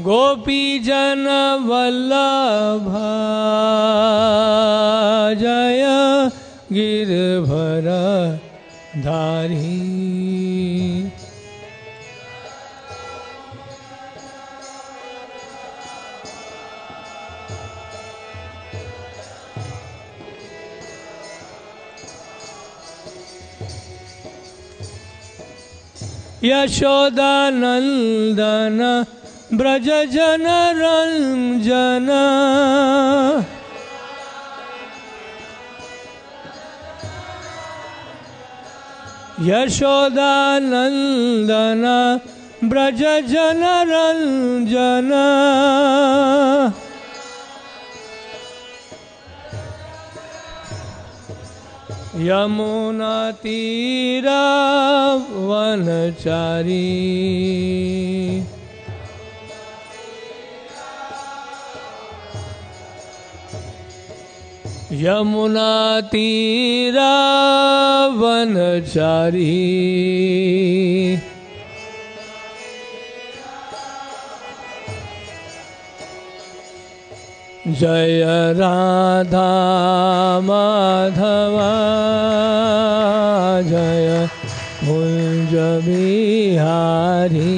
गोपीजन वल्लभ जय गिरधर धारी। यशोदानंदन ब्रज जन रंजन यशोदानंदन ब्रज जन रंजन यमुना तीरा वनचारी। यमुना तीरा वनचारी जय राधा माधवा जय कुंज बिहारी।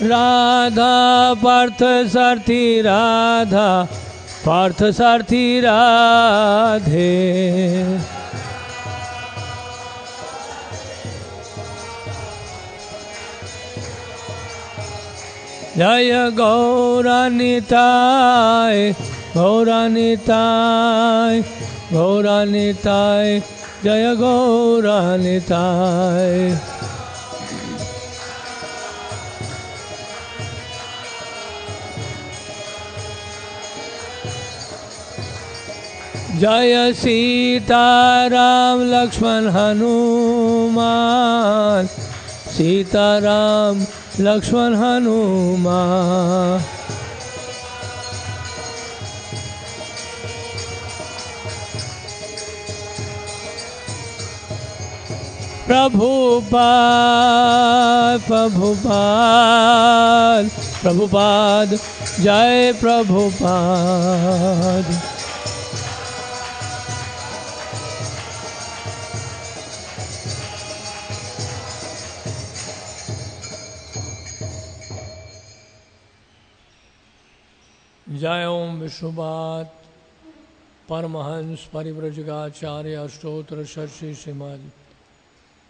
राधा पार्थ सारथी राधा पार्थ सारथी राधे। जय गौरानिताय गौरानिताय गौरानिताय जय गौरानिताय। जय सीताराम लक्ष्मण हनुमान सीताराम लक्ष्मण हनुमान। प्रभुपाद प्रभुपाद प्रभुपाद जय प्रभुपाद। जय ओम विष्णुपाद परमहंस परिव्रजकाचार्य अष्टोत्तर षष्ठी Shrimad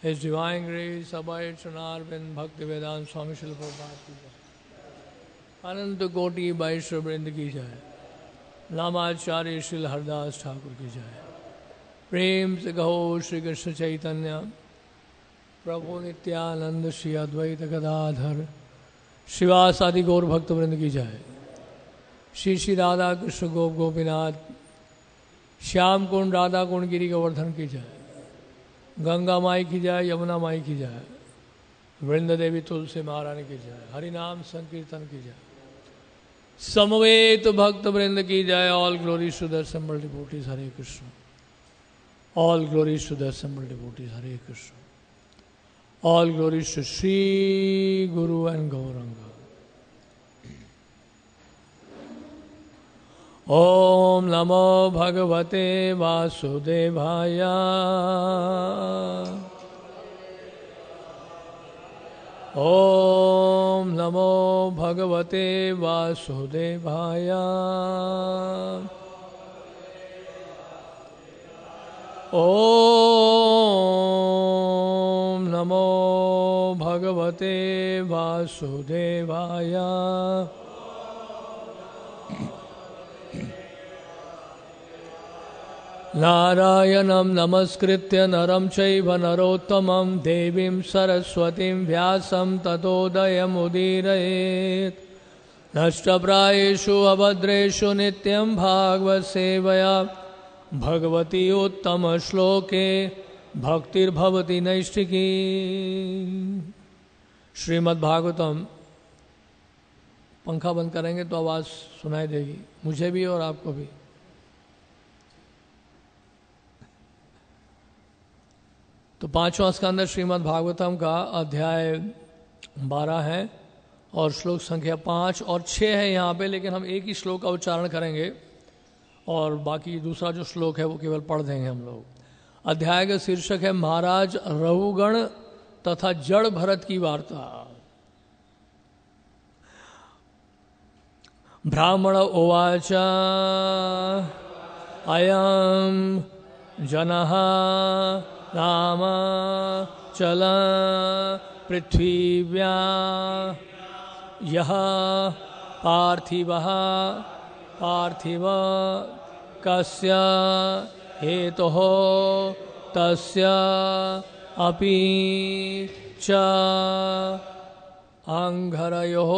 His Divine Grace Abhay Chanarvind Bhakti Vedanta Swami Srila Prabhupada की जय। अनंत कोटि वैष्णव वृंद की जय। नामाचार्य श्री हरदास ठाकुर की जय। प्रेम से कहो श्री कृष्ण चैतन्य प्रभु नित्यानंद श्री अद्वैत गदाधर शिवासादि गौर भक्त वृंद की जय। श्री श्री राधा कृष्ण गोप गोपीनाथ श्याम कुंड राधा कुंड गिरी गोवर्धन की जय। गंगा माई की जय यमुना माई की जय। वृंद देवी तुलसी महारानी की जय। हरि नाम संकीर्तन की जय। समवेत भक्त वृंद की जय। All glory to the assembled devotees Hare Krishna. All glory to the assembled devotees Hare Krishna. All glory to Shri guru and Gaurang. ओम नमो भगवते वासुदेवाय। ओम नमो भगवते वासुदेवाय। ओम नमो भगवते वासुदेवाय। नारायणं नमस्कृत्य नरं चैव नरोत्तमं देवीं सरस्वतीं व्यासं ततोदयमुदीरयेत्। नष्टप्रायेषु अभद्रेषु नित्यं भागवत सेवया भगवती उत्तमश्लोके भक्तिर्भवति नैष्ठिकी। श्रीमद्भागवतम पंखा बंद करेंगे तो आवाज़ सुनाई देगी, मुझे भी और आपको भी। तो 5वां स्कंद श्रीमद् भागवतम का अध्याय 12 है और श्लोक संख्या 5 और 6 है यहाँ पे, लेकिन हम एक ही श्लोक का उच्चारण करेंगे और बाकी दूसरा जो श्लोक है वो केवल पढ़ देंगे हम लोग। अध्याय का शीर्षक है महाराज रघुगण तथा जड़ भरत की वार्ता। ब्राह्मण उवाच अयं जनः नाम चल पृथ्वीव्या यः पार्थिवः पार्थिव कस्य हेतुः तस्य अपि च अंघरयोः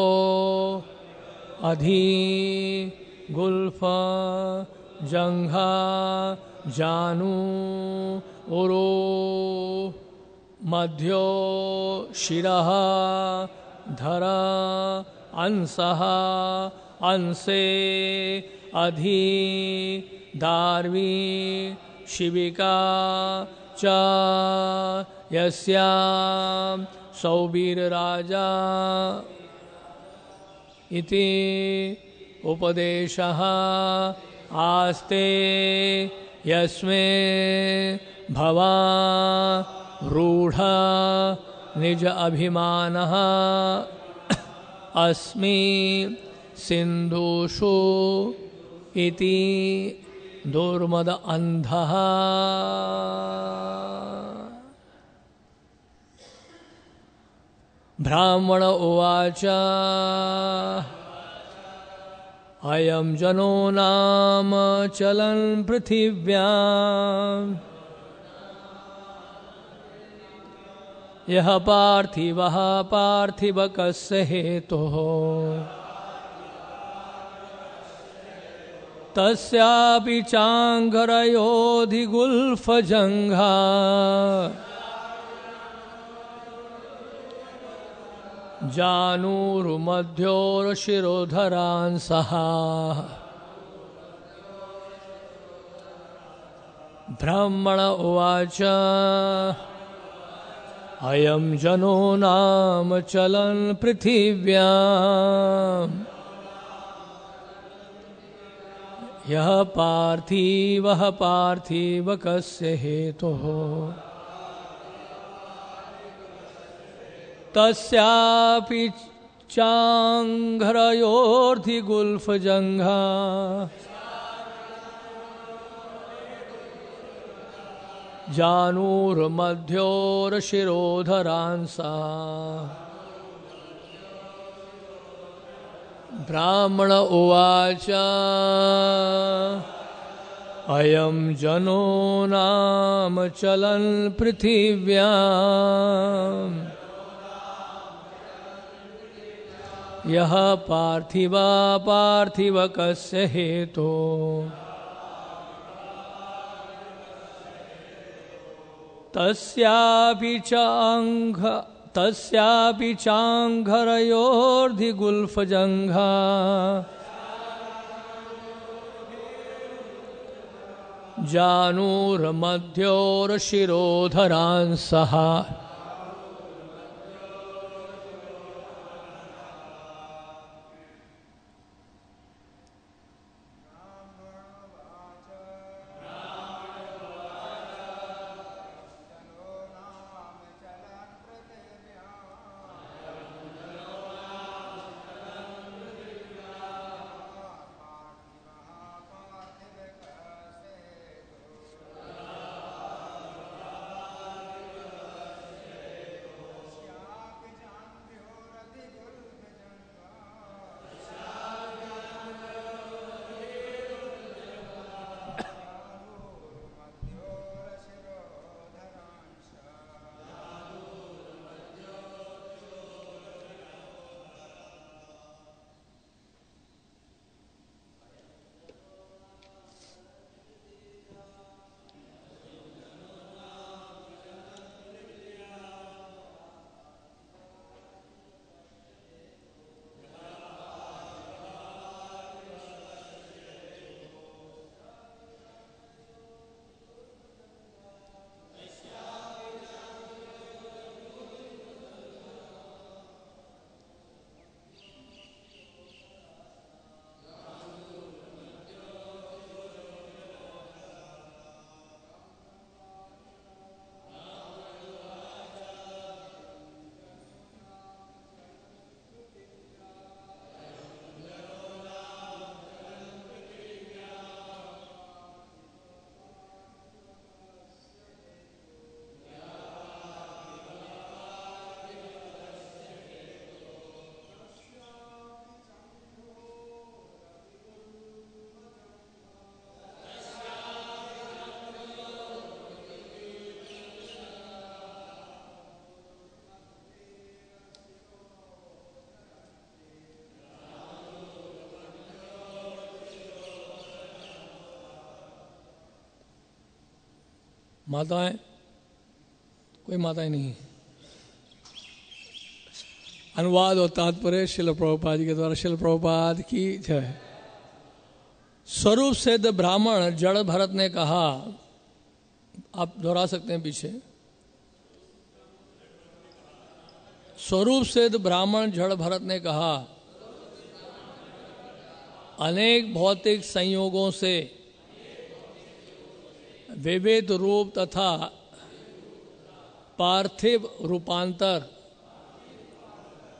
अधि गुल्फ जंघा जानु उरो मध्यो शिरः धर अंसः अंसे अधि दार्वी शिविका च यस्यां सौवीरराजा इति उपदेशः आस्ते यस्मे भवा रूढ़ निज अभिमानः अस्मि सिंधुषु इति दुर्मद अंधः। ब्राह्मण उवाच अयं जनो नाम चलन् पृथिव्याम् यः पार्थिवः पार्थिवकस्य हेतुः तस्यापि चाङ्घ्रयोऽधिगुल्फजङ्घा जानुर्मध्योर्शिरोधरांसः। ब्राह्मण उवाच अयं जनो नाम चलन् पृथिव्याम् यः पार्थिवः पार्थिवकस्य हेतुः तस्यापि चाङ्घ्रयोऽधिगुल्फजङ्घा जानुर्मध्योर्शिरोधरांसा। ब्राह्मण उवाच अयं जनो नाम चलन् पृथिव्याम् यः पार्थिवा पार्थिवकस्य हेतुः तस्यापि चाङ्घ्रयोऽधिगुल्फजङ्घा जानुर्मध्योर्शिरोधरांसः। माताएं, कोई माताएं नहीं। अनुवाद और तात्पर्य श्रील प्रभुपाद जी के द्वारा। श्रील प्रभुपाद की जय। स्वरूप सिद्ध ब्राह्मण जड़ भरत ने कहा, आप दोहरा सकते हैं पीछे। स्वरूप सिद्ध ब्राह्मण जड़ भरत ने कहा, अनेक भौतिक संयोगों से विविध रूप तथा पार्थिव रूपांतर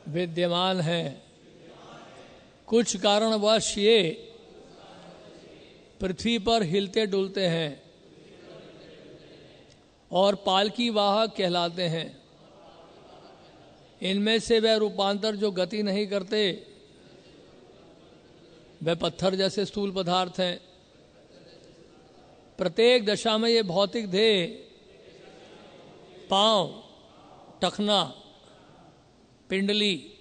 विद्यमान है। कुछ कारणवश ये पृथ्वी पर हिलते डुलते हैं और पालकी वाहक कहलाते हैं। इनमें से वह रूपांतर जो गति नहीं करते वह पत्थर जैसे स्थूल पदार्थ हैं। प्रत्येक दशा में ये भौतिक देह पांव, टखना, पिंडली,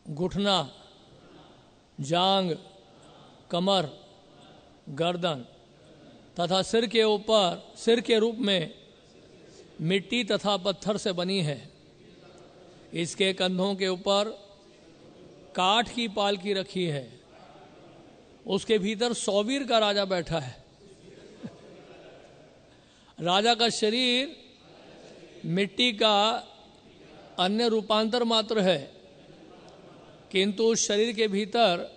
घुटना, जांग, कमर, गर्दन तथा सिर के ऊपर सिर के रूप में मिट्टी तथा पत्थर से बनी है। इसके कंधों के ऊपर काठ की पालकी रखी है। उसके भीतर सौवीर का राजा बैठा है। राजा का शरीर मिट्टी का अन्य रूपांतर मात्र है, किंतु उस शरीर के भीतर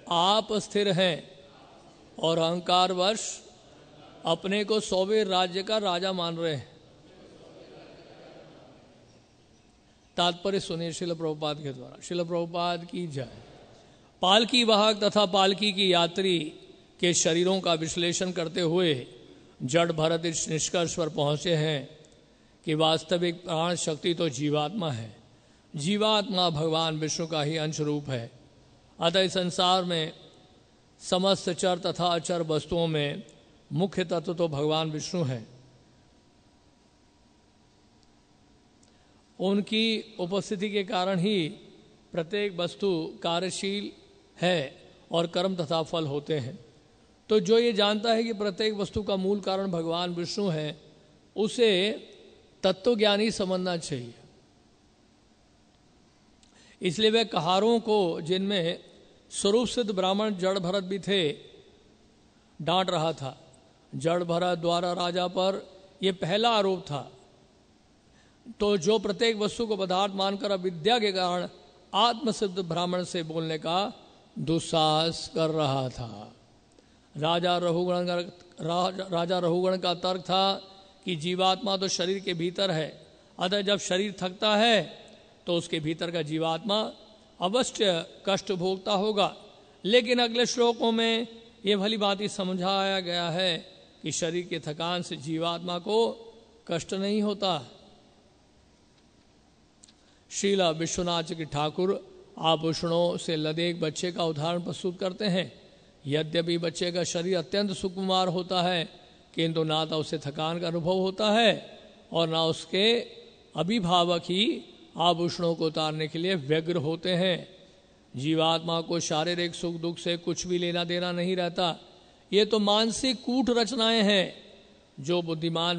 आप स्थिर हैं और अहंकारवश अपने को सौवीर राज्य का राजा मान रहे हैं। तात्पर्य सुनिए श्रील प्रभुपाद के द्वारा। श्रील प्रभुपाद की जय। पालकी वाहक तथा पालकी की यात्री के शरीरों का विश्लेषण करते हुए जड़ भरत इस निष्कर्ष पर पहुंचे हैं कि वास्तविक प्राण शक्ति तो जीवात्मा है। जीवात्मा भगवान विष्णु का ही अंश रूप है। अतः इस संसार में समस्त चर तथा अचर वस्तुओं में मुख्य तत्व तो भगवान विष्णु है। उनकी उपस्थिति के कारण ही प्रत्येक वस्तु कार्यशील है और कर्म तथा फल होते हैं। तो जो ये जानता है कि प्रत्येक वस्तु का मूल कारण भगवान विष्णु है, उसे तत्वज्ञानी समझना चाहिए। इसलिए वे कहारों को, जिनमें स्वरूप सिद्ध ब्राह्मण जड़ भरत भी थे, डांट रहा था। जड़ भरत द्वारा राजा पर यह पहला आरोप था। तो जो प्रत्येक वस्तु को पदार्थ मानकर अविद्या के कारण आत्मसिद्ध ब्राह्मण से बोलने का दुस्साहस कर रहा था। राजा रहुगण का तर्क था कि जीवात्मा तो शरीर के भीतर है, अतः जब शरीर थकता है तो उसके भीतर का जीवात्मा अवश्य कष्ट भोगता होगा। लेकिन अगले श्लोकों में ये भली बात ही समझाया गया है कि शरीर के थकान से जीवात्मा को कष्ट नहीं होता। श्रीला विश्वनाथ की ठाकुर आभूषणों से लदे एक बच्चे का उदाहरण प्रस्तुत करते हैं। यद्यपि बच्चे का शरीर अत्यंत सुकुमार होता है, किंतु ना तो उसे थकान का अनुभव होता है और ना उसके अभिभावक ही आभूषणों को उतारने के लिए व्यग्र होते हैं। जीवात्मा को शारीरिक सुख दुख से कुछ भी लेना देना नहीं रहता। ये तो मानसिक कूट रचनाएं हैं। जो बुद्धिमान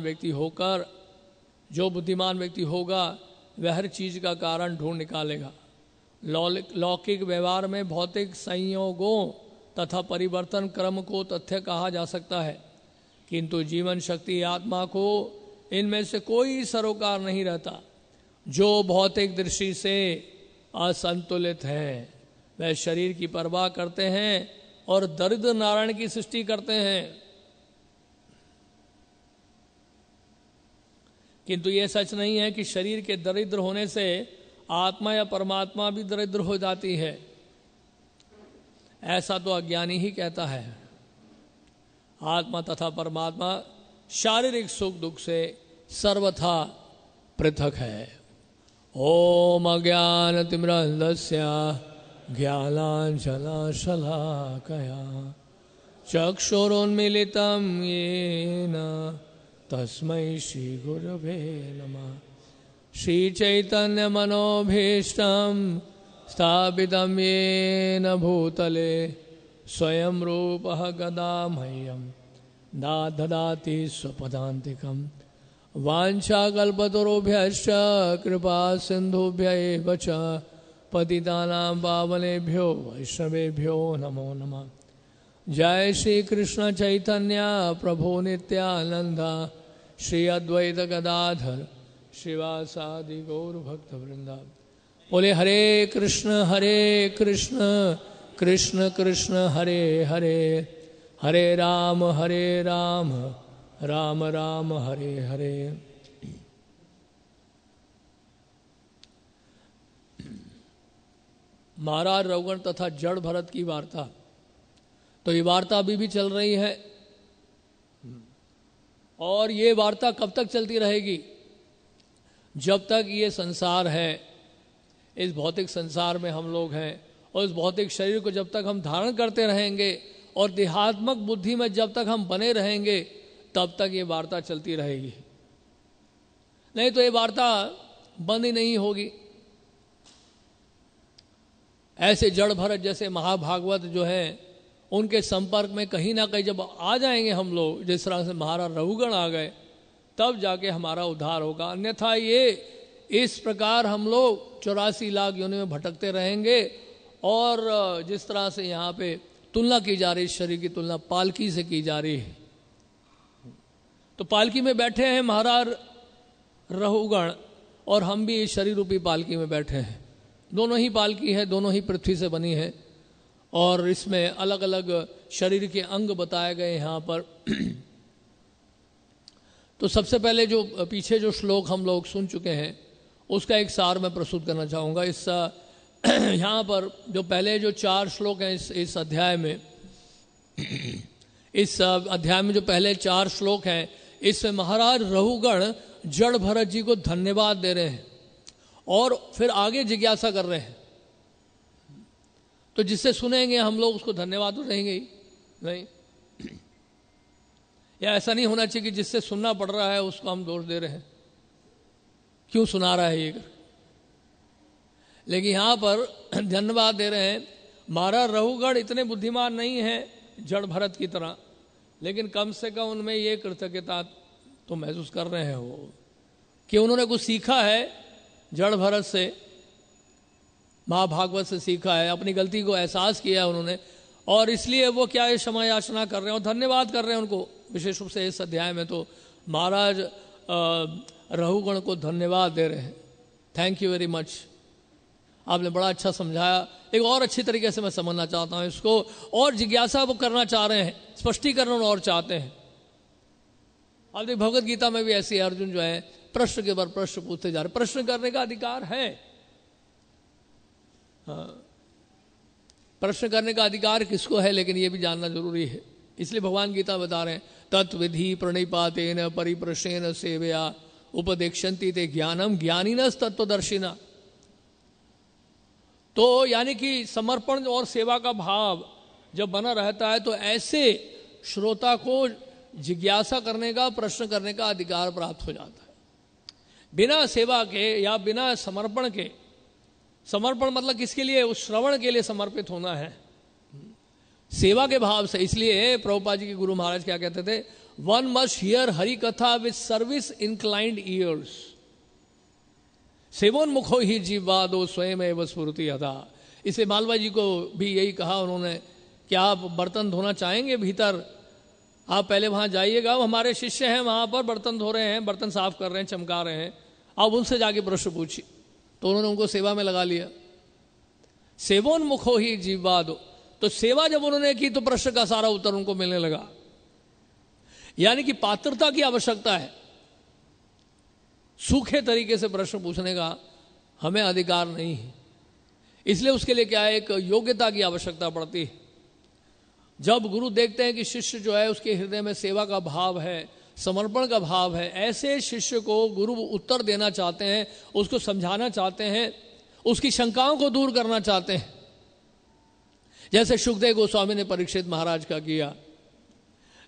व्यक्ति होगा वह हर चीज का कारण ढूंढ निकालेगा। लौकिक व्यवहार में भौतिक संयोगों तथा परिवर्तन क्रम को तथ्य कहा जा सकता है, किंतु जीवन शक्ति आत्मा को इनमें से कोई सरोकार नहीं रहता। जो भौतिक दृष्टि से असंतुलित है वह शरीर की परवाह करते हैं और दरिद्र नारायण की सृष्टि करते हैं। किंतु यह सच नहीं है कि शरीर के दरिद्र होने से आत्मा या परमात्मा भी दरिद्र हो जाती है। ऐसा तो अज्ञानी ही कहता है। आत्मा तथा परमात्मा शारीरिक सुख दुख से सर्वथा पृथक है। ओम अज्ञानतिमिरान्धस्य ज्ञानाञ्जनशलाकया चक्षुरुन्मीलितं येन तस्मै श्रीगुरवे नमः। श्रीचैतन्यमनोभीष्टं स्थापितं येन भूतले स्वयं रूपः गदा मह्यं ददाति स्वपदान्तिकम् वाञ्छाकल्पतरुभ्यश्च कृपा सिन्धुभ्य एव च पतितानां पावनेभ्यो वैष्णवेभ्यो नमो नमः। जय श्री कृष्ण चैतन्य प्रभु नित्यानंद श्री अद्वैत गदाधर श्रीवासादि गौर भक्त वृंदा। बोले हरे कृष्ण कृष्ण कृष्ण हरे हरे, हरे राम राम राम हरे हरे। महाराज रघुगण तथा जड़ भरत की वार्ता, तो ये वार्ता अभी भी चल रही है और ये वार्ता कब तक चलती रहेगी? जब तक ये संसार है, इस भौतिक संसार में हम लोग हैं और इस भौतिक शरीर को जब तक हम धारण करते रहेंगे और देहात्मक बुद्धि में जब तक हम बने रहेंगे तब तक ये वार्ता चलती रहेगी, नहीं तो ये वार्ता बंद ही नहीं होगी। ऐसे जड़ भरत जैसे महाभागवत जो है उनके संपर्क में कहीं ना कहीं जब आ जाएंगे हम लोग, जिस तरह से महाराज रघुगण आ गए, तब जाके हमारा उद्धार होगा। अन्यथा ये इस प्रकार हम लोग 84 लाख योनि में भटकते रहेंगे। और जिस तरह से यहाँ पे तुलना की जा रही, शरीर की तुलना पालकी से की जा रही है, तो पालकी में बैठे हैं महाराज रघुगण और हम भी इस शरीर रूपी पालकी में बैठे हैं। दोनों ही पालकी है, दोनों ही पृथ्वी से बनी है और इसमें अलग अलग शरीर के अंग बताए गए यहाँ पर। तो सबसे पहले जो पीछे जो श्लोक हम लोग सुन चुके हैं उसका एक सार मैं प्रस्तुत करना चाहूँगा। इस यहाँ पर जो पहले जो 4 श्लोक हैं इस अध्याय में, इस अध्याय में जो पहले 4 श्लोक हैं, इसमें महाराज रघुगण जड़ भरत जी को धन्यवाद दे रहे हैं और फिर आगे जिज्ञासा कर रहे हैं। तो जिससे सुनेंगे हम लोग उसको धन्यवाद तो रहेंगे ही नहीं, या ऐसा नहीं होना चाहिए कि जिससे सुनना पड़ रहा है उसको हम दोष दे रहे हैं, क्यों सुना रहा है ये कर। लेकिन यहाँ पर धन्यवाद दे रहे हैं। महाराज रघुगण इतने बुद्धिमान नहीं हैं जड़ भरत की तरह, लेकिन कम से कम उनमें ये कृतज्ञता तो महसूस कर रहे हैं वो कि उन्होंने कुछ सीखा है जड़ भरत से, महाभागवत से सीखा है, अपनी गलती को एहसास किया है उन्होंने, और इसलिए वो क्या है क्षमा याचना कर रहे हैं और धन्यवाद कर रहे हैं उनको। विशेष रूप से इस अध्याय में तो महाराज रघुगण को धन्यवाद दे रहे हैं। थैंक यू वेरी मच, आपने बड़ा अच्छा समझाया। एक और अच्छी तरीके से मैं समझना चाहता हूँ इसको, और जिज्ञासा वो करना चाह रहे हैं, स्पष्टीकरण और चाहते हैं। आप देखिए भगवत गीता में भी ऐसे अर्जुन जो है प्रश्न के बाद प्रश्न पूछते जा रहे। प्रश्न करने का अधिकार है, हाँ, प्रश्न करने का अधिकार किसको है, लेकिन ये भी जानना जरूरी है। इसलिए भगवान गीता बता रहे हैं तत्विधि प्रणिपातेन परिप्रश्नेन सेवया उपदेक्षन्ति ते ज्ञानम ज्ञानिनस् तत्वदर्शिना। तो यानी कि समर्पण और सेवा का भाव जब बना रहता है तो ऐसे श्रोता को जिज्ञासा करने का, प्रश्न करने का अधिकार प्राप्त हो जाता है। बिना सेवा के या बिना समर्पण के, समर्पण मतलब किसके लिए? उस श्रवण के लिए समर्पित होना है, सेवा के भाव से। इसलिए प्रभुपाद जी के गुरु महाराज क्या कहते थे, वन मस्ट हियर हरि कथा विथ सर्विस इंक्लाइंड ईयर्स, सेवोन्मुखो ही जीववादो स्वयं एव स्फुरति अदा। इसे मालवा जी को भी यही कहा उन्होंने कि आप बर्तन धोना चाहेंगे भीतर, आप पहले वहां जाइएगा, हमारे शिष्य हैं वहां पर बर्तन धो रहे हैं, बर्तन साफ कर रहे हैं, चमका रहे हैं, आप उनसे जाके प्रश्न पूछिए। तो उन्होंने उनको सेवा में लगा लिया। सेवोन्मुखो ही जीववादो, तो सेवा जब उन्होंने की तो प्रश्न का सारा उत्तर उनको मिलने लगा। यानी कि पात्रता की आवश्यकता है, सूखे तरीके से प्रश्न पूछने का हमें अधिकार नहीं है। इसलिए उसके लिए क्या है, एक योग्यता की आवश्यकता पड़ती है। जब गुरु देखते हैं कि शिष्य जो है उसके हृदय में सेवा का भाव है, समर्पण का भाव है, ऐसे शिष्य को गुरु उत्तर देना चाहते हैं, उसको समझाना चाहते हैं, उसकी शंकाओं को दूर करना चाहते हैं। जैसे सुखदेव गोस्वामी ने परीक्षित महाराज का किया,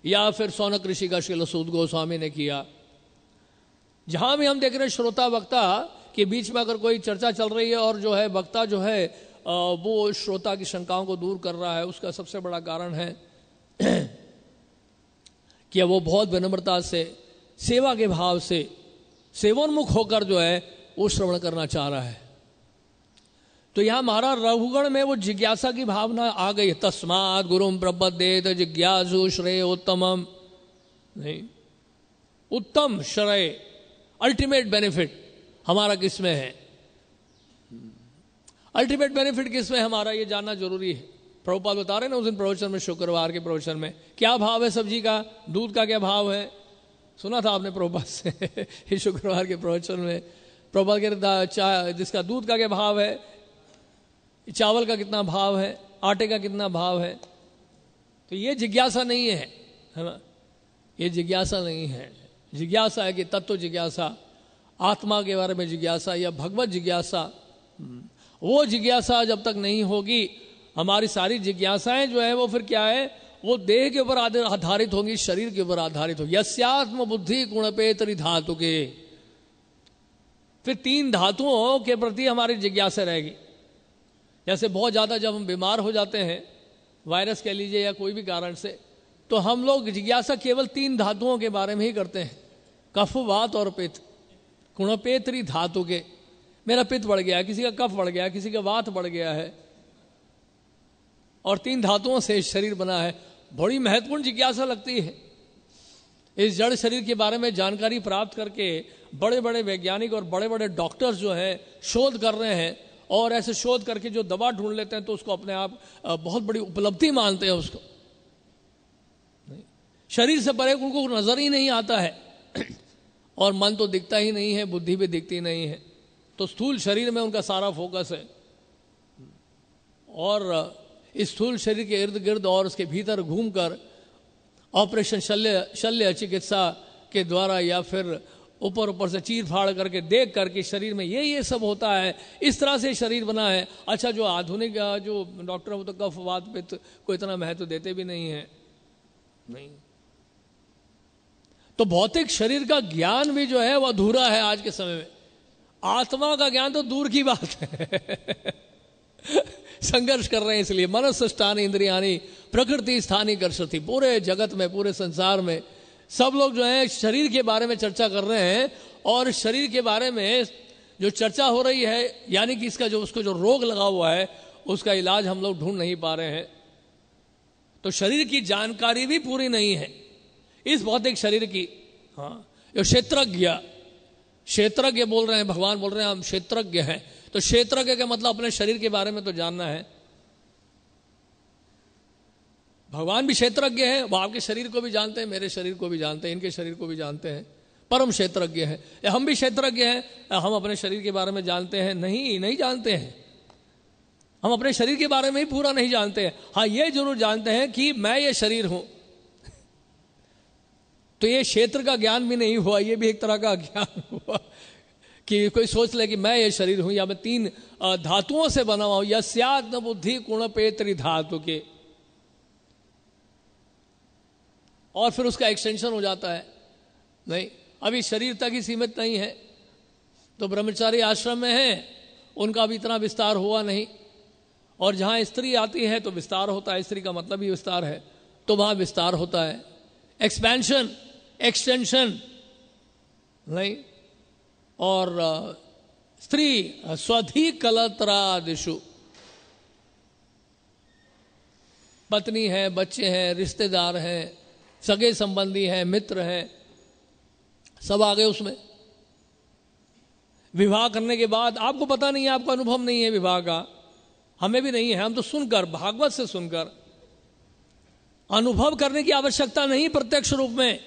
या फिर सौनक ऋषि का श्रील सूत गोस्वामी ने किया। जहां भी हम देख रहे हैं श्रोता वक्ता के बीच में अगर कोई चर्चा चल रही है और जो है वक्ता जो है वो श्रोता की शंकाओं को दूर कर रहा है, उसका सबसे बड़ा कारण है कि वो बहुत विनम्रता से, सेवा के भाव से, सेवोन्मुख होकर जो है वो श्रवण करना चाह रहा है। तो यहां महाराज रघुगण में वो जिज्ञासा की भावना आ गई। तस्मात् गुरुम प्रपद्येत जिज्ञासु श्रेय उत्तमम, नहीं, उत्तम श्रेय, अल्टीमेट बेनिफिट हमारा किसमें है, अल्टीमेट बेनिफिट किसमें हमारा, ये जानना जरूरी है। प्रभुपाद बता रहे ना उस दिन प्रवचन में, शुक्रवार के प्रवचन में, क्या भाव है सब्जी का, दूध का क्या भाव है, सुना था आपने प्रभुपाद से शुक्रवार के प्रवचन में। प्रभुपाद कहते जिसका दूध का क्या भाव है, चावल का कितना भाव है, आटे का कितना भाव है। तो ये जिज्ञासा नहीं है ना, ये जिज्ञासा नहीं है। जिज्ञासा है कि तत्व जिज्ञासा, आत्मा के बारे में जिज्ञासा या भगवत जिज्ञासा। वो जिज्ञासा जब तक नहीं होगी, हमारी सारी जिज्ञासाएं जो है वो फिर क्या है, वो देह के ऊपर आधारित होंगी, शरीर के ऊपर आधारित होगी। यस्यात्म बुद्धि गुणपेतरि धातु के, फिर 3 धातुओं के प्रति हमारी जिज्ञासा रहेगी। जैसे बहुत ज़्यादा जब हम बीमार हो जाते हैं, वायरस कह लीजिए या कोई भी कारण से, तो हम लोग जिज्ञासा केवल 3 धातुओं के बारे में ही करते हैं, कफ, वात और पित्त। गुणपेतरि धातु के, मेरा पित्त बढ़ गया है, किसी का कफ बढ़ गया है, किसी का वात बढ़ गया है, और 3 धातुओं से शरीर बना है। बड़ी महत्वपूर्ण जिज्ञासा लगती है। इस जड़ शरीर के बारे में जानकारी प्राप्त करके बड़े बड़े वैज्ञानिक और बड़े बड़े डॉक्टर्स जो हैं शोध कर रहे हैं, और ऐसे शोध करके जो दवा ढूंढ लेते हैं तो उसको अपने आप बहुत बड़ी उपलब्धि मानते हैं उसको। शरीर से परे उनको नजर ही नहीं आता है, और मन तो दिखता ही नहीं है, बुद्धि भी दिखती नहीं है, तो स्थूल शरीर में उनका सारा फोकस है। और इस स्थूल शरीर के इर्द गिर्द और उसके भीतर घूमकर ऑपरेशन शल्य चिकित्सा के द्वारा या फिर ऊपर से चीर फाड़ करके देख करके शरीर में ये सब होता है, इस तरह से शरीर बना है। अच्छा, जो आधुनिक जो डॉक्टर वो तो कफ वात पित्त को इतना महत्व देते भी नहीं है, नहीं। तो भौतिक शरीर का ज्ञान भी जो है वो अधूरा है आज के समय में। आत्मा का ज्ञान तो दूर की बात है संघर्ष कर रहे हैं इसलिए। मनस स्थानी इंद्रियानी प्रकृति स्थानी कर्षति, पूरे जगत में, पूरे संसार में सब लोग जो है शरीर के बारे में चर्चा कर रहे हैं, और शरीर के बारे में जो चर्चा हो रही है, यानी कि इसका जो उसको जो रोग लगा हुआ है उसका इलाज हम लोग ढूंढ नहीं पा रहे हैं। तो शरीर की जानकारी भी पूरी नहीं है इस भौतिक शरीर की। हाँ, जो क्षेत्रज्ञ बोल रहे हैं, भगवान बोल रहे हैं हम क्षेत्रज्ञ हैं। तो क्षेत्रज्ञ का मतलब अपने शरीर के बारे में तो जानना है। भगवान भी क्षेत्रज्ञ है, वो आपके शरीर को भी जानते हैं, मेरे शरीर को भी जानते हैं, इनके शरीर को भी जानते हैं, परम क्षेत्रज्ञ है। हम भी क्षेत्रज्ञ हैं, हम अपने शरीर के बारे में जानते हैं? नहीं जानते हैं। हम अपने शरीर के बारे में ही पूरा नहीं जानते हैं। हाँ, ये जरूर जानते हैं कि मैं ये शरीर हूं तो ये क्षेत्र का ज्ञान भी नहीं हुआ, ये भी एक तरह का ज्ञान हुआ कि कोई सोच ले कि मैं ये शरीर हूं, या मैं 3 धातुओं से बना हुआ हूं। यस्यात्म बुद्धि गुणपेतरि धातु के, और फिर उसका एक्सटेंशन हो जाता है। नहीं, अभी शरीर तक ही सीमित नहीं है। तो ब्रह्मचारी आश्रम में है, उनका भी इतना विस्तार हुआ नहीं, और जहां स्त्री आती है तो विस्तार होता है। स्त्री का मतलब ही विस्तार है, तो वहां विस्तार होता है, एक्सपेंशन, एक्सटेंशन। नहीं, और स्त्री स्वधि कलत्रादिषु, पत्नी है, बच्चे हैं, रिश्तेदार हैं, सगे संबंधी हैं, मित्र हैं, सब आ गए उसमें। विवाह करने के बाद आपको पता नहीं है, आपको अनुभव नहीं है विवाह का, हमें भी नहीं है, हम तो सुनकर, भागवत से सुनकर, अनुभव करने की आवश्यकता नहीं प्रत्यक्ष रूप में,